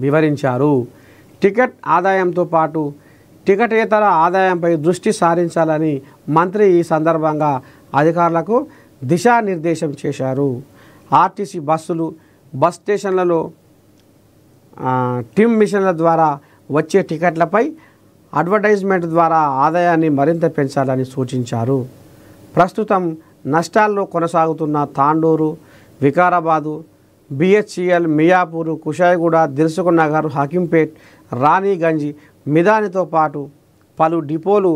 వివరించారు. టికెట్ ఆదాయంతో పాటు టికెటేతర ఆదాయంపై దృష్టి సారించాలని మంత్రి ఈ సందర్భంగా అధికారులకు దిశానిర్దేశం చేశారు. ఆర్టీసీ బస్సులు, బస్ స్టేషన్లలో టిమ్ మిషన్ల ద్వారా వచ్చే టికెట్లపై అడ్వర్టైజ్మెంట్ ద్వారా ఆదాయాన్ని మరింత పెంచాలని సూచించారు. ప్రస్తుతం నష్టాల్లో కొనసాగుతున్న తాండూరు, వికారాబాదు, బిహెచ్ఈఎల్, మియాపూర్, కుషాయిగూడ, దిల్సుఖ్ నగర్, హకీంపేట్, రాణిగంజ్, మిదానితో పాటు పలు డిపోలు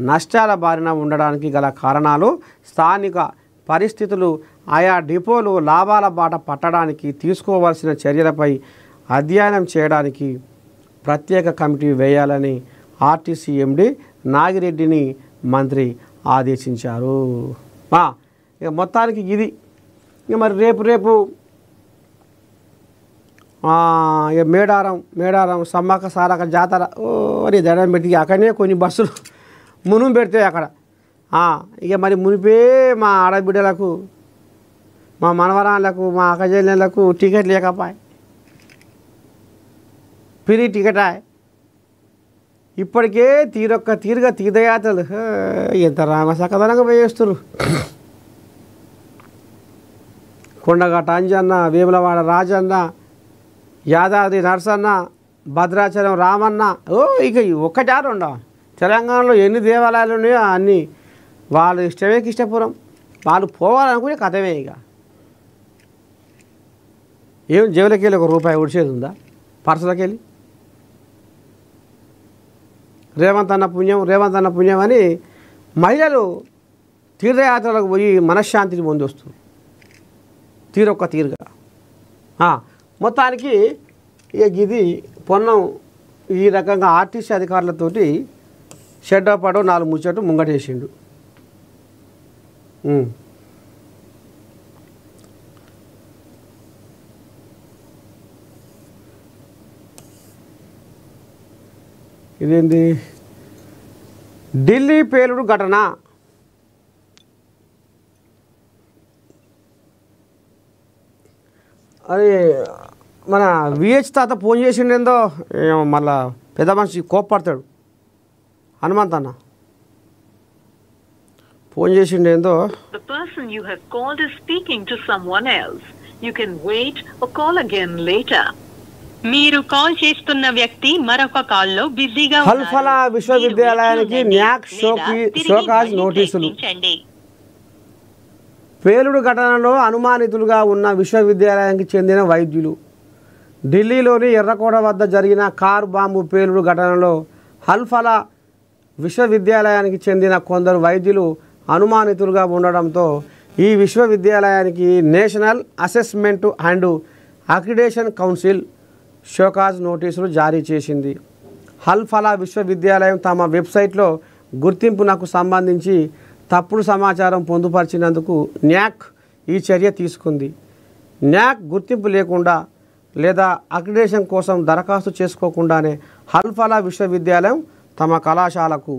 నష్టాల బారిన ఉండడానికి గల కారణాలు, స్థానిక పరిస్థితులు, ఆయా డిపోలు లాభాల బాట పట్టడానికి తీసుకోవాల్సిన చర్యలపై అధ్యయనం చేయడానికి ప్రత్యేక కమిటీ వేయాలని ఆర్టీసీ ఎండీ నాగిరెడ్డిని మంత్రి ఆదేశించారు. ఇక మొత్తానికి ఇది. ఇక మరి రేపు ఇక మేడారం సమ్మక్క సారక్క జాతర అని దండం పెట్టి అక్కడనే కొన్ని బస్సులు మునుము పెడితే అక్కడ ఇక మరి మునిపే మా ఆడబిడ్డలకు, మా మనవరాళ్ళకు, మా అక్కజల్లకు టికెట్ లేకపోయి ఫ్రీ టికెటా. ఇప్పటికే తీరుగా తీర్థయాత్రలు ఎంత రామసకదనంగా పోయేస్తారు. కొండగట్ట అంజన్న, వేములవాడ రాజన్న, యాదాద్రి నరసన్న, భద్రాచలం రామన్న, ఇక ఒక్కటా రెండా తెలంగాణలో ఎన్ని దేవాలయాలు ఉన్నాయో అన్నీ వాళ్ళు ఇష్టమే. ఇష్టపురం వాళ్ళు పోవాలనుకునే కథమే. ఇక ఏం జేబులకి వెళ్ళి ₹1 ఉడిచేది ఉందా? పర్సులకి వెళ్ళి రేవంత్ అన్న పుణ్యం అని మహిళలు తీర్థయాత్రలకు పోయి మనశ్శాంతిని పొంది వస్తుంది తీరుగా. మొత్తానికి ఇక ఇది పొన్నం ఈ రకంగా ఆర్టీసీ అధికారులతోటి షెడ్డపాడో 4 ముచ్చట్లు ముంగటేసిండు. ఇదేంటి ఢిల్లీ పేలుడు ఘటన. అది మన విహెచ్ తాత ఫోన్ చేసిండేందో మళ్ళా పెద్ద మనిషి కోప్పడతాడు. హనుమంత్ అన్న phone చేసిండేందో. The person you have called is speaking to someone else. You can wait or call again later. మీరు కాల్ చేస్తున్న వ్యక్తి మరొక కాల్లో బిజీగా ఉన్నారు. హల్ఫలా విశ్వవిద్యాలయానికి న్యాక్ షోకాజ్ నోటీసులు. పేలుడు ఘటనలో అనుమానితులుగా ఉన్న విశ్వవిద్యాలయానికి చెందిన వైద్యులు. ఢిల్లీలోని ఎర్రకోట వద్ద జరిగిన కారు బాంబు పేలుడు ఘటనలో హల్ఫలా విశ్వవిద్యాలయానికి చెందిన కొందరు వైద్యులు అనుమానితులుగా ఉండడంతో ఈ విశ్వవిద్యాలయానికి national assessment and accreditation council show cause నోటీసులు జారీ చేసింది. హల్ఫలా విశ్వవిద్యాలయం తమ వెబ్సైట్లో గుర్తింపునకు సంబంధించి తప్పుడు సమాచారం పొందుపరిచినందుకు న్యాక్ ఈ చర్య తీసుకుంది. న్యాక్ గుర్తింపు లేకుండా లేదా అక్రిడేషన్ కోసం దరఖాస్తు చేసుకోకుండానే హల్ఫలా విశ్వవిద్యాలయం తమ కళాశాలకు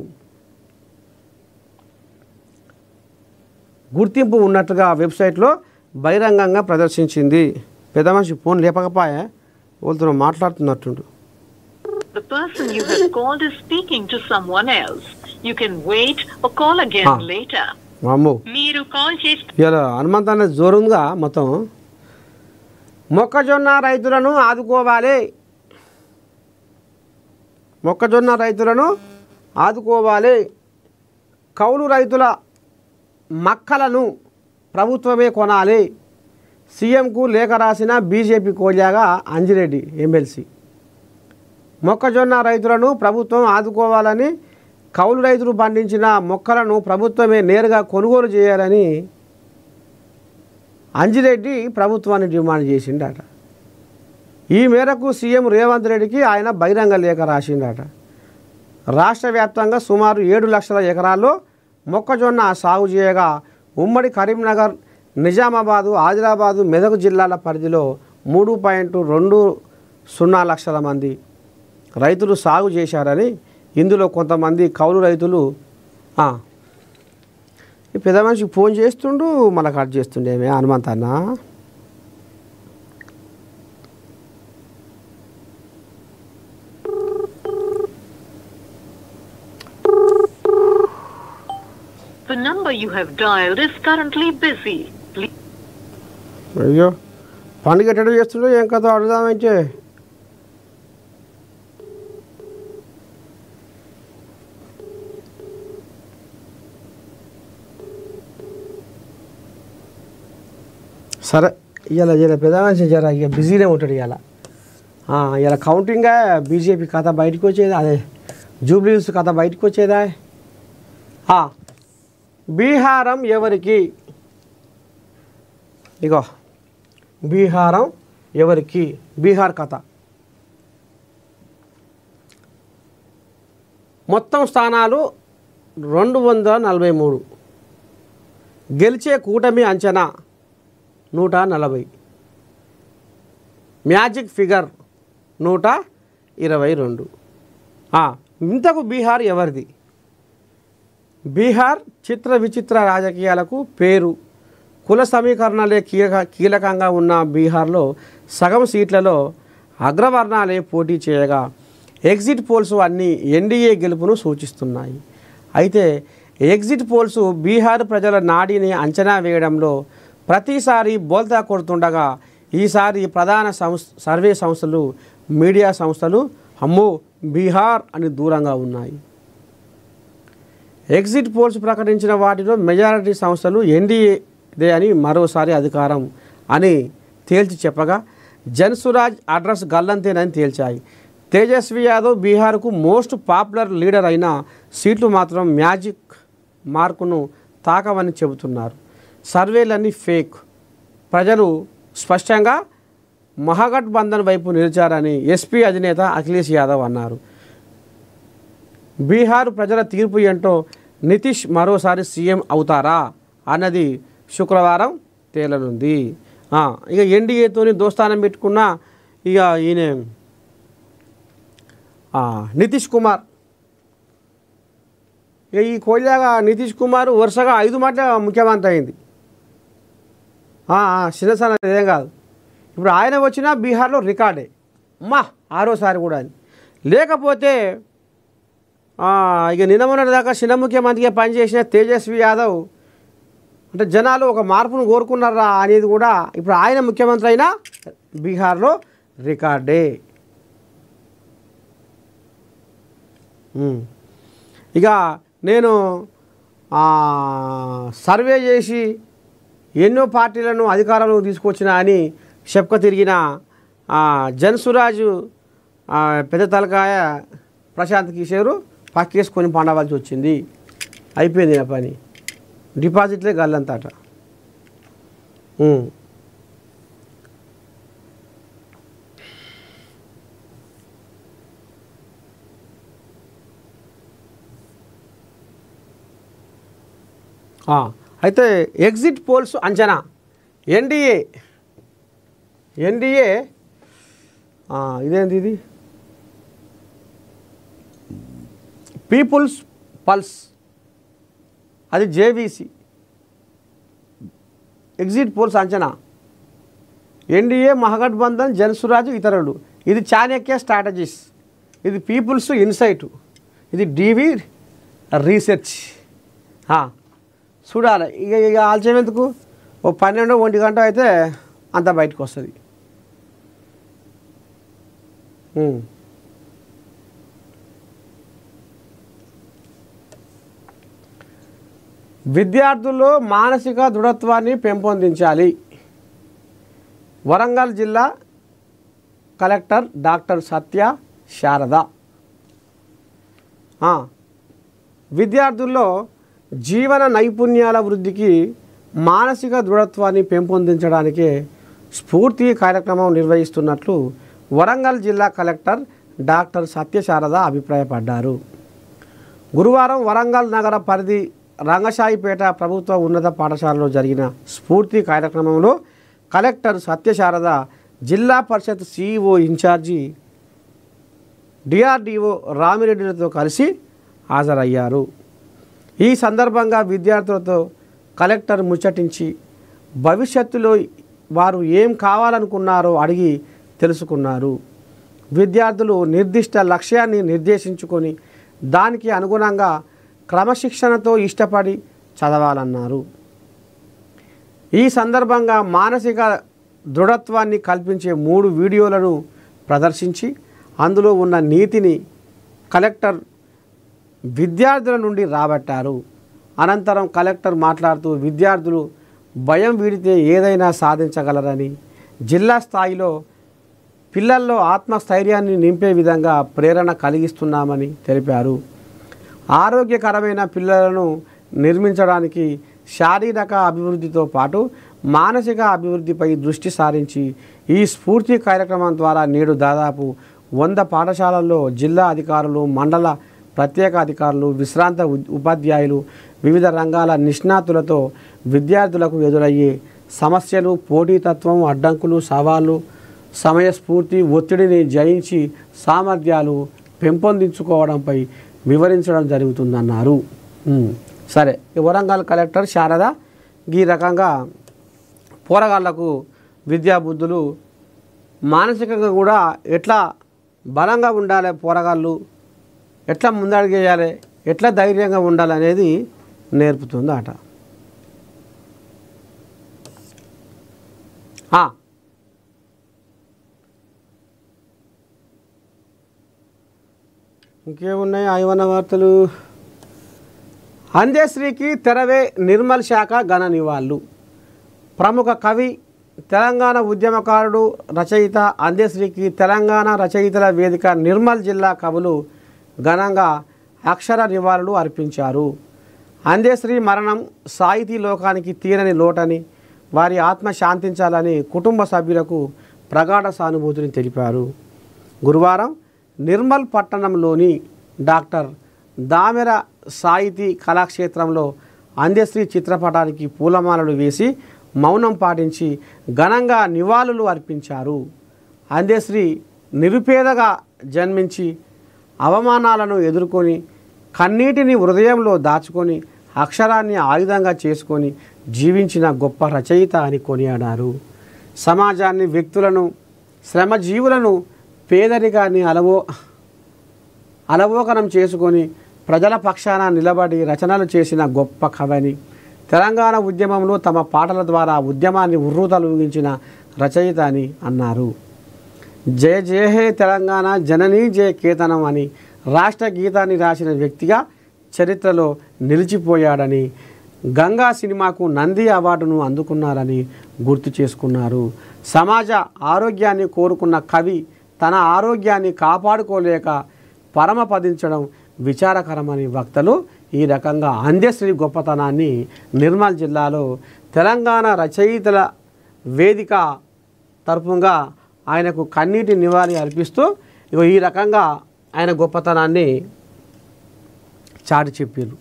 గుర్తింపు ఉన్నట్టుగా వెబ్సైట్లో బహిరంగంగా ప్రదర్శించింది. పెద్ద మనిషి ఫోన్ లేపకపోయా వాళ్ళతో మాట్లాడుతున్నట్టుండు. The person you have called is speaking to someone else. You can wait or call again later. అమ్మో మీరు కాల్ చేసి ఇలా హనుమంత్ అనే జోరుందిగా మొత్తం. మొక్కజొన్న రైతులను ఆదుకోవాలి. కౌలు రైతుల మక్కలను ప్రభుత్వమే కొనాలి. సీఎంకు లేఖ రాసిన బీజేపీ కోల్యాగా అంజిరెడ్డి ఎమ్మెల్సీ. మొక్కజొన్న రైతులను ప్రభుత్వం ఆదుకోవాలని, కౌలు రైతులు పండించిన మొక్కలను ప్రభుత్వమే నేరుగా కొనుగోలు చేయాలని అంజిరెడ్డి ప్రభుత్వాన్ని డిమాండ్ చేసిండట. ఈ మేరకు సీఎం రేవంత్ రెడ్డికి ఆయన బహిరంగ లేఖ రాసిండట. రాష్ట్ర వ్యాప్తంగా సుమారు 7 లక్షల ఎకరాల్లో మొక్కజొన్న సాగు చేయగా ఉమ్మడి కరీంనగర్, నిజామాబాదు, ఆదిలాబాదు, మెదక్ జిల్లాల పరిధిలో 3.20 లక్షల మంది రైతులు సాగు చేశారని, ఇందులో కొంతమంది కౌలు రైతులు ఈ పెద్ద మనిషికి ఫోన్ చేస్తుండు, మళ్ళీ cut చేస్తుండేమే Hanumanthanna. The number you have dialed is currently busy. అయ్యో పండుగ ఎట్టడం చేస్తుండో ఏం కథ అడుగుదామంటే. సరే ఇలా పెద్ద మనిషి జర ఇక బిజీనే ఉంటాడు. ఇలా కౌంటింగ్గా బీజేపీ కథ బయటకు వచ్చేది, అదే జూబ్లీస్ కథ బయటకు వచ్చేదా. బీహారం ఎవరికి? ఇగో బీహారం ఎవరికి, బీహార్ కథ. మొత్తం స్థానాలు 243, గెలిచే కూటమి అంచనా 140, మ్యాజిక్ ఫిగర్ 122. ఇంతకు బీహార్ ఎవరిది? బీహార్ చిత్ర విచిత్ర రాజకీయాలకు పేరు. కుల సమీకరణలే కీలకంగా ఉన్న బీహార్లో సగం సీట్లలో అగ్రవర్ణాలే పోటీ చేయగా ఎగ్జిట్ పోల్స్ అన్నీ ఎన్డీఏ గెలుపును సూచిస్తున్నాయి. అయితే ఎగ్జిట్ పోల్స్ బీహార్ ప్రజల నాడిని అంచనా వేయడంలో ప్రతిసారి బోల్తా కొడుతుండగా ఈసారి ప్రధాన సర్వే సంస్థలు, మీడియా సంస్థలు అమ్మో బీహార్ అని దూరంగా ఉన్నాయి. ఎగ్జిట్ పోల్స్ ప్రకటించిన వాటిలో మెజారిటీ సంస్థలు ఎన్డీఏదే అని మరోసారి అధికారం అని తేల్చి చెప్పగా జన్సురాజ్ అడ్రస్ గల్లంతేనని తేల్చాయి. తేజస్వి యాదవ్ బీహార్కు మోస్ట్ పాపులర్ లీడర్ అయిన సీట్లు మాత్రం మ్యాజిక్ మార్కును తాకవని చెబుతున్నారు. సర్వేలన్నీ ఫేక్, ప్రజలు స్పష్టంగా మహాగఠబంధన్ వైపు నిలిచారని ఎస్పీ అధినేత అఖిలేష్ యాదవ్ అన్నారు. బీహార్ ప్రజల తీర్పు ఏంటో, నితీష్ మరోసారి సీఎం అవుతారా అన్నది శుక్రవారం తేలనుంది. ఇక ఎన్డీఏతోని దోస్తానం పెట్టుకున్న ఇక ఈయన నితీష్ కుమార్, ఇక ఈ కోల్యాగా నితీష్ కుమార్ వరుసగా 5 మాటల ముఖ్యమంత్రి అయింది. చిన్నసన ఏం కాదు. ఇప్పుడు ఆయన వచ్చినా బీహార్లో రికార్డే, అమ్మా 6వసారి కూడా అని. లేకపోతే ఇక నిన్న దాకా చిన్న ముఖ్యమంత్రిగా పనిచేసిన తేజస్వి యాదవ్ అంటే జనాలు ఒక మార్పును కోరుకున్నారా అనేది కూడా ఇప్పుడు ఆయన ముఖ్యమంత్రి అయినా బీహార్లో రికార్డే. ఇక నేను సర్వే చేసి ఎన్నో పార్టీలను అధికారంలోకి తీసుకొచ్చిన అని చెప్పుక తిరిగిన జన్సురాజు పెద్ద తలకాయ ప్రశాంత్ కిషోర్ పక్కేసుకొని పండవలసి వచ్చింది. అయిపోయింది నా పని, డిపాజిట్లే గల్లంతట. అయితే ఎగ్జిట్ పోల్స్ అంచనా ఎన్డీఏ ఇదేంటి ఇది పీపుల్స్ పల్స్, అది జేవీసీ. ఎగ్జిట్ పోల్స్ అంచనా ఎన్డీఏ, మహాగఠబంధన్, జన్సురాజు, ఇతరులు. ఇది చాణక్య స్ట్రాటజీస్, ఇది పీపుల్స్ ఇన్సైట్, ఇది డీవీ రీసెర్చ్. చూడాలి ఇక ఆలస్యం ఎందుకు, ఓ 12-1 గంట అయితే అంత బయటకు వస్తుంది. విద్యార్థుల్లో మానసిక దృఢత్వాన్ని పెంపొందించాలి. వరంగల్ జిల్లా కలెక్టర్ డాక్టర్ సత్య శారద. విద్యార్థుల్లో జీవన నైపుణ్యాల వృద్ధికి మానసిక దృఢత్వాన్ని పెంపొందించడానికే స్ఫూర్తి కార్యక్రమం నిర్వహిస్తున్నట్లు వరంగల్ జిల్లా కలెక్టర్ డాక్టర్ సత్యశారద అభిప్రాయపడ్డారు. గురువారం వరంగల్ నగర పరిధి రంగశాయిపేట ప్రభుత్వ ఉన్నత పాఠశాలలో జరిగిన స్ఫూర్తి కార్యక్రమంలో కలెక్టర్ సత్యశారద జిల్లా పరిషత్ సిఇఓ ఇన్ఛార్జి డిఆర్డిఓ రామిరెడ్డిలతో కలిసి హాజరయ్యారు. ఈ సందర్భంగా విద్యార్థులతో కలెక్టర్ ముచ్చటించి భవిష్యత్తులో వారు ఏం కావాలనుకున్నారో అడిగి తెలుసుకున్నారు. విద్యార్థులు నిర్దిష్ట లక్ష్యాన్ని నిర్దేశించుకొని దానికి అనుగుణంగా క్రమశిక్షణతో ఇష్టపడి చదవాలన్నారు. ఈ సందర్భంగా మానసిక దృఢత్వాన్ని కల్పించే 3 వీడియోలను ప్రదర్శించి అందులో ఉన్న నీతిని కలెక్టర్ విద్యార్థుల నుండి రాబట్టారు. అనంతరం కలెక్టర్ మాట్లాడుతూ విద్యార్థులు భయం వీడితే ఏదైనా సాధించగలరని, జిల్లా స్థాయిలో పిల్లల్లో ఆత్మస్థైర్యాన్ని నింపే విధంగా ప్రేరణ కలిగిస్తున్నామని తెలిపారు. ఆరోగ్యకరమైన పిల్లలను నిర్మించడానికి శారీరక అభివృద్ధితో పాటు మానసిక అభివృద్ధిపై దృష్టి సారించి ఈ స్ఫూర్తి కార్యక్రమం ద్వారా నేడు దాదాపు 100 పాఠశాలల్లో జిల్లా అధికారులు, మండల ప్రత్యేక అధికారులు, విశ్రాంత ఉపాధ్యాయులు, వివిధ రంగాల నిష్ణాతులతో విద్యార్థులకు ఎదురయ్యే సమస్యలు, పోటీతత్వం, అడ్డంకులు, సవాళ్ళు, సమయస్ఫూర్తి, ఒత్తిడిని జయించి సామర్థ్యాలు పెంపొందించుకోవడంపై వివరించడం జరుగుతుందన్నారు. సరే, వరంగల్ కలెక్టర్ శారద ఈ రకంగా పోరగాళ్లకు విద్యాబుద్ధులు మానసికంగా కూడా ఎట్లా బలంగా ఉండాలి, పోరగాళ్ళు ఎట్లా ముందడుగేయాలి, ఎట్లా ధైర్యంగా ఉండాలనేది నేర్పుతుంది అట. ఇంకేమున్నాయి ఆయవన వార్తలు? అందేశ్రీకి తెరవే నిర్మల్ శాఖ ఘన నివాళులు. ప్రముఖ కవి, తెలంగాణ ఉద్యమకారుడు, రచయిత అందేశ్రీకి తెలంగాణ రచయితల వేదిక నిర్మల్ జిల్లా కవులు ఘనంగా అక్షర నివాళులు అర్పించారు. అందేశ్రీ మరణం సాహితీ లోకానికి తీరని లోటని, వారి ఆత్మ శాంతించాలని కుటుంబ సభ్యులకు ప్రగాఢ సానుభూతిని తెలిపారు. గురువారం నిర్మల్ పట్టణంలోని డాక్టర్ దామెర సాహితీ కళాక్షేత్రంలో అందేశ్రీ చిత్రపటానికి పూలమాలలు వేసి మౌనం పాటించి ఘనంగా నివాళులు అర్పించారు. అందేశ్రీ నిరుపేదగా జన్మించి అవమానాలను ఎదుర్కొని కన్నీటిని హృదయంలో దాచుకొని అక్షరాన్ని ఆయుధంగా చేసుకొని జీవించిన గొప్ప రచయిత అని కొనియాడారు. సమాజాన్ని, వ్యక్తులను, శ్రమజీవులను, పేదరికాన్ని అలవోకనం చేసుకొని ప్రజల పక్షాన నిలబడి రచనలు చేసిన గొప్ప కవని, తెలంగాణ ఉద్యమంలో తమ పాటల ద్వారా ఉద్యమాన్ని ఉర్రూతలూగించిన రచయిత అని అన్నారు. జయ జయ హే తెలంగాణ జననీ జయ కేతనం అని రాష్ట్ర గీతాన్ని రాసిన వ్యక్తిగా చరిత్రలో నిలిచిపోయాడని, గంగా సినిమాకు నంది అవార్డును అందుకున్నారని గుర్తు చేసుకున్నారు. సమాజ ఆరోగ్యాన్ని కోరుకున్న కవి తన ఆరోగ్యాన్ని కాపాడుకోలేక పరమపదించడం విచారకరమని వక్తలు ఈ రకంగా అందేశ్రీ గొప్పతనాన్ని నిర్మల్ జిల్లాలో తెలంగాణ రచయితల వేదిక తరపుగా ఆయనకు కన్నీటి నివాళి అర్పిస్తూ ఈ రకంగా ఆయన గొప్పతనాన్ని చాటి చెప్పారు.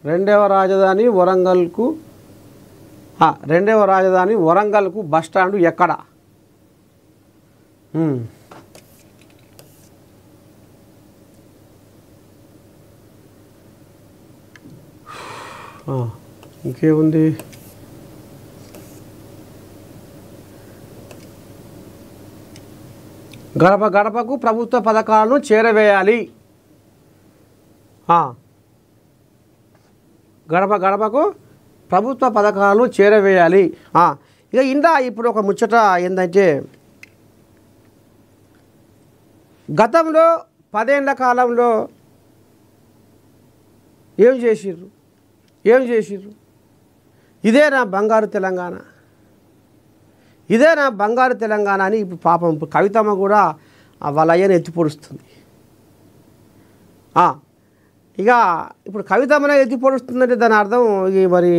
రెండవ రాజధాని వరంగల్కు బస్టాండు ఎక్కడ? ఇంకేముంది? గడప గడపకు ప్రభుత్వ పథకాలను చేరవేయాలి. గడప గడపకు ప్రభుత్వ పథకాలను చేరవేయాలి. ఇక ఇప్పుడు ఒక ముచ్చట ఏంటంటే గతంలో 10 ఏళ్ల కాలంలో ఏం చేసిర్రు? ఇదే నా బంగారు తెలంగాణ, ఇదే నా బంగారు తెలంగాణ అని ఇప్పుడు పాపం కవితమ్మ కూడా వాళ్ళ అయ్యని ఎత్తి పొడుస్తుంది. ఇక ఇప్పుడు కవితమ్మనే ఎత్తి పొడుస్తుందంటే దాని అర్థం మరి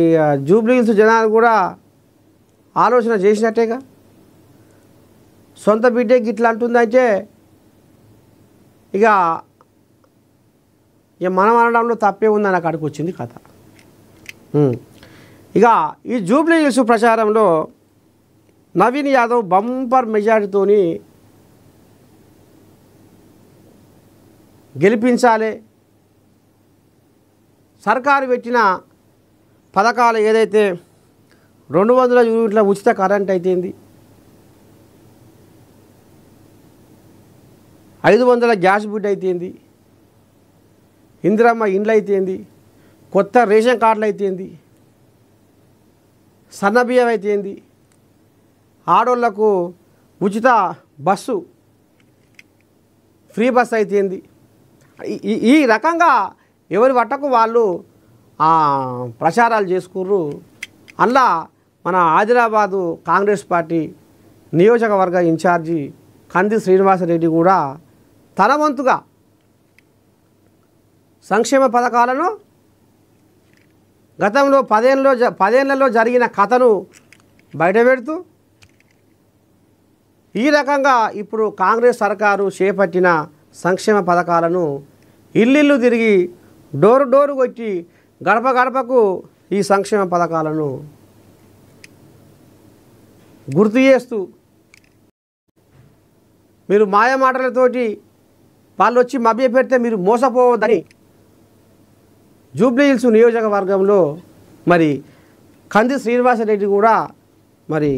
జూబ్లీ హిల్స్ జనాలు కూడా ఆలోచన చేసినట్టేగా. సొంత బిడ్డకి ఇట్లా అంటుందంటే ఇక మనం అనడంలో తప్పే ఉందని అక్కడికి వచ్చింది కథ. ఇక ఈ జూబ్లీ హిల్స్ ప్రచారంలో నవీన్ యాదవ్ బంపర్ మెజారిటీతోని గెలిపించాలి, సర్కారు పెట్టిన పథకాలు ఏదైతే 200 యూనిట్ల ఉచిత కరెంట్ అయితేంది, 500 గ్యాస్ బిడ్ అయితేంది, ఇందిరమ్మ ఇండ్లు అయితేంది, కొత్త రేషన్ కార్డులు అయితేంది, సన్నబియ్యం అయితేంది, ఆడోళ్లకు ఉచిత బస్సు ఫ్రీ బస్సు అయితేంది, ఈ రకంగా ఎవరి వట్టకు వాళ్ళు ప్రచారాలు చేసుకుర్రు. అందులో మన ఆదిలాబాదు కాంగ్రెస్ పార్టీ నియోజకవర్గ ఇన్ఛార్జి కంది శ్రీనివాసరెడ్డి కూడా తన వంతుగా సంక్షేమ పథకాలను గతంలో 10 ఏళ్లలో జరిగిన కథను బయటపెడుతూ ఈ రకంగా ఇప్పుడు కాంగ్రెస్ సర్కారు చేపట్టిన సంక్షేమ పథకాలను ఇల్లు తిరిగి డోరు కొట్టి గడప గడపకు ఈ సంక్షేమ పథకాలను గుర్తు చేస్తూ మీరు మాయ మాటలతోటి వాళ్ళు వచ్చి మభ్య పెడితే మీరు మోసపోవద్దని జూబ్లీ హిల్స్ నియోజకవర్గంలో మరి కంది శ్రీనివాసరెడ్డి కూడా మరి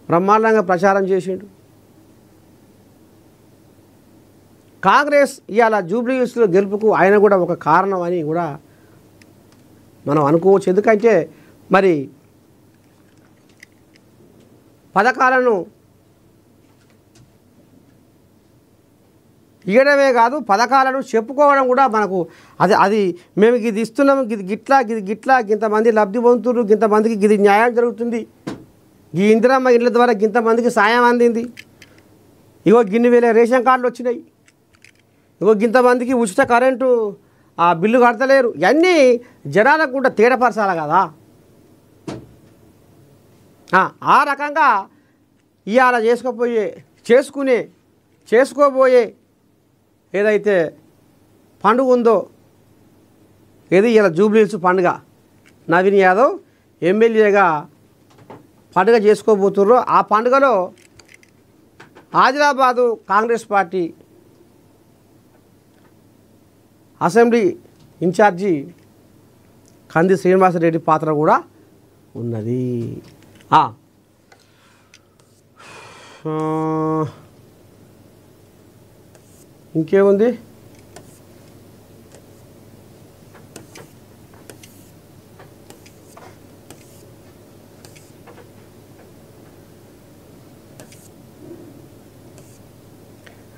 బ్రహ్మాండంగా ప్రచారం చేసిండు. కాంగ్రెస్ ఇవాళ జూబ్లీ హిల్స్లో గెలుపుకు ఆయన కూడా ఒక కారణం అని కూడా మనం అనుకోవచ్చు. ఎందుకంటే మరి పథకాలను ఇవ్వడమే కాదు, పథకాలను చెప్పుకోవడం కూడా మనకు అది మేము ఇది ఇస్తున్నాము, ఇది గిట్లా ఇంతమంది లబ్ధి పొందుతున్నారు, ఇంతమందికి ఇది న్యాయం జరుగుతుంది, ఈ ఇందిరమ్మ ఇళ్ళ ద్వారా ఇంతమందికి సాయం అందింది, ఇగో గిన్ని వేల రేషన్ కార్డులు వచ్చినాయి, ఇగో ఇంతమందికి ఉచిత కరెంటు బిల్లు కడతలేరు, ఇవన్నీ జనాలకు కూడా తేడపరచాలి కదా. ఆ రకంగా ఇవాళ చేసుకోబోయే ఏదైతే పండుగ ఉందో, ఏది ఇలా జూబ్లీ హిల్స్ పండుగ, నవీన్ యాదవ్ ఎమ్మెల్యేగా పండుగ చేసుకోబోతుర్రో ఆ పండుగలో Adilabad Congress party assembly incharge Kandi Srinivasa Reddy పాత్ర కూడా ఉన్నది. ఇంకేముంది,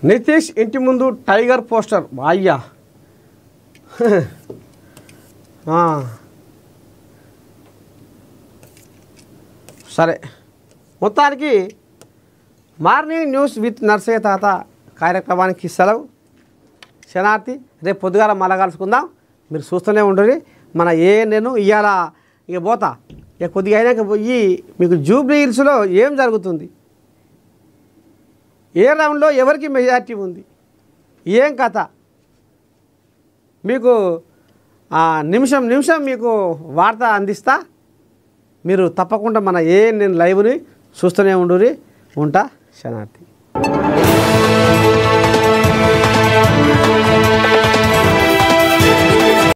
నితీష్ ఇంటి ముందు టైగర్ పోస్టర్. అయ్యా సరే, మొత్తానికి మార్నింగ్ న్యూస్ విత్ నర్సయ్య తాత కార్యక్రమానికి సెలవు. శనార్థి, రేపు పొద్దుగాల మళ్ళా కలుసుకుందాం. మీరు చూస్తూనే ఉండరు. మన నేను ఇవాళ ఇక పోతా, ఇక కొద్దిగా అయినాక పోయి మీకు జూబ్లీ హిల్స్లో ఏం జరుగుతుంది, ఏ రౌండ్లో ఎవరికి మెజారిటీ ఉంది, ఏం కథ మీకు నిమిషం మీకు వార్త అందిస్తా. మీరు తప్పకుండా మన నేను లైవ్ని చూస్తూనే ఉండరు. ఉంటా. శనార్థి.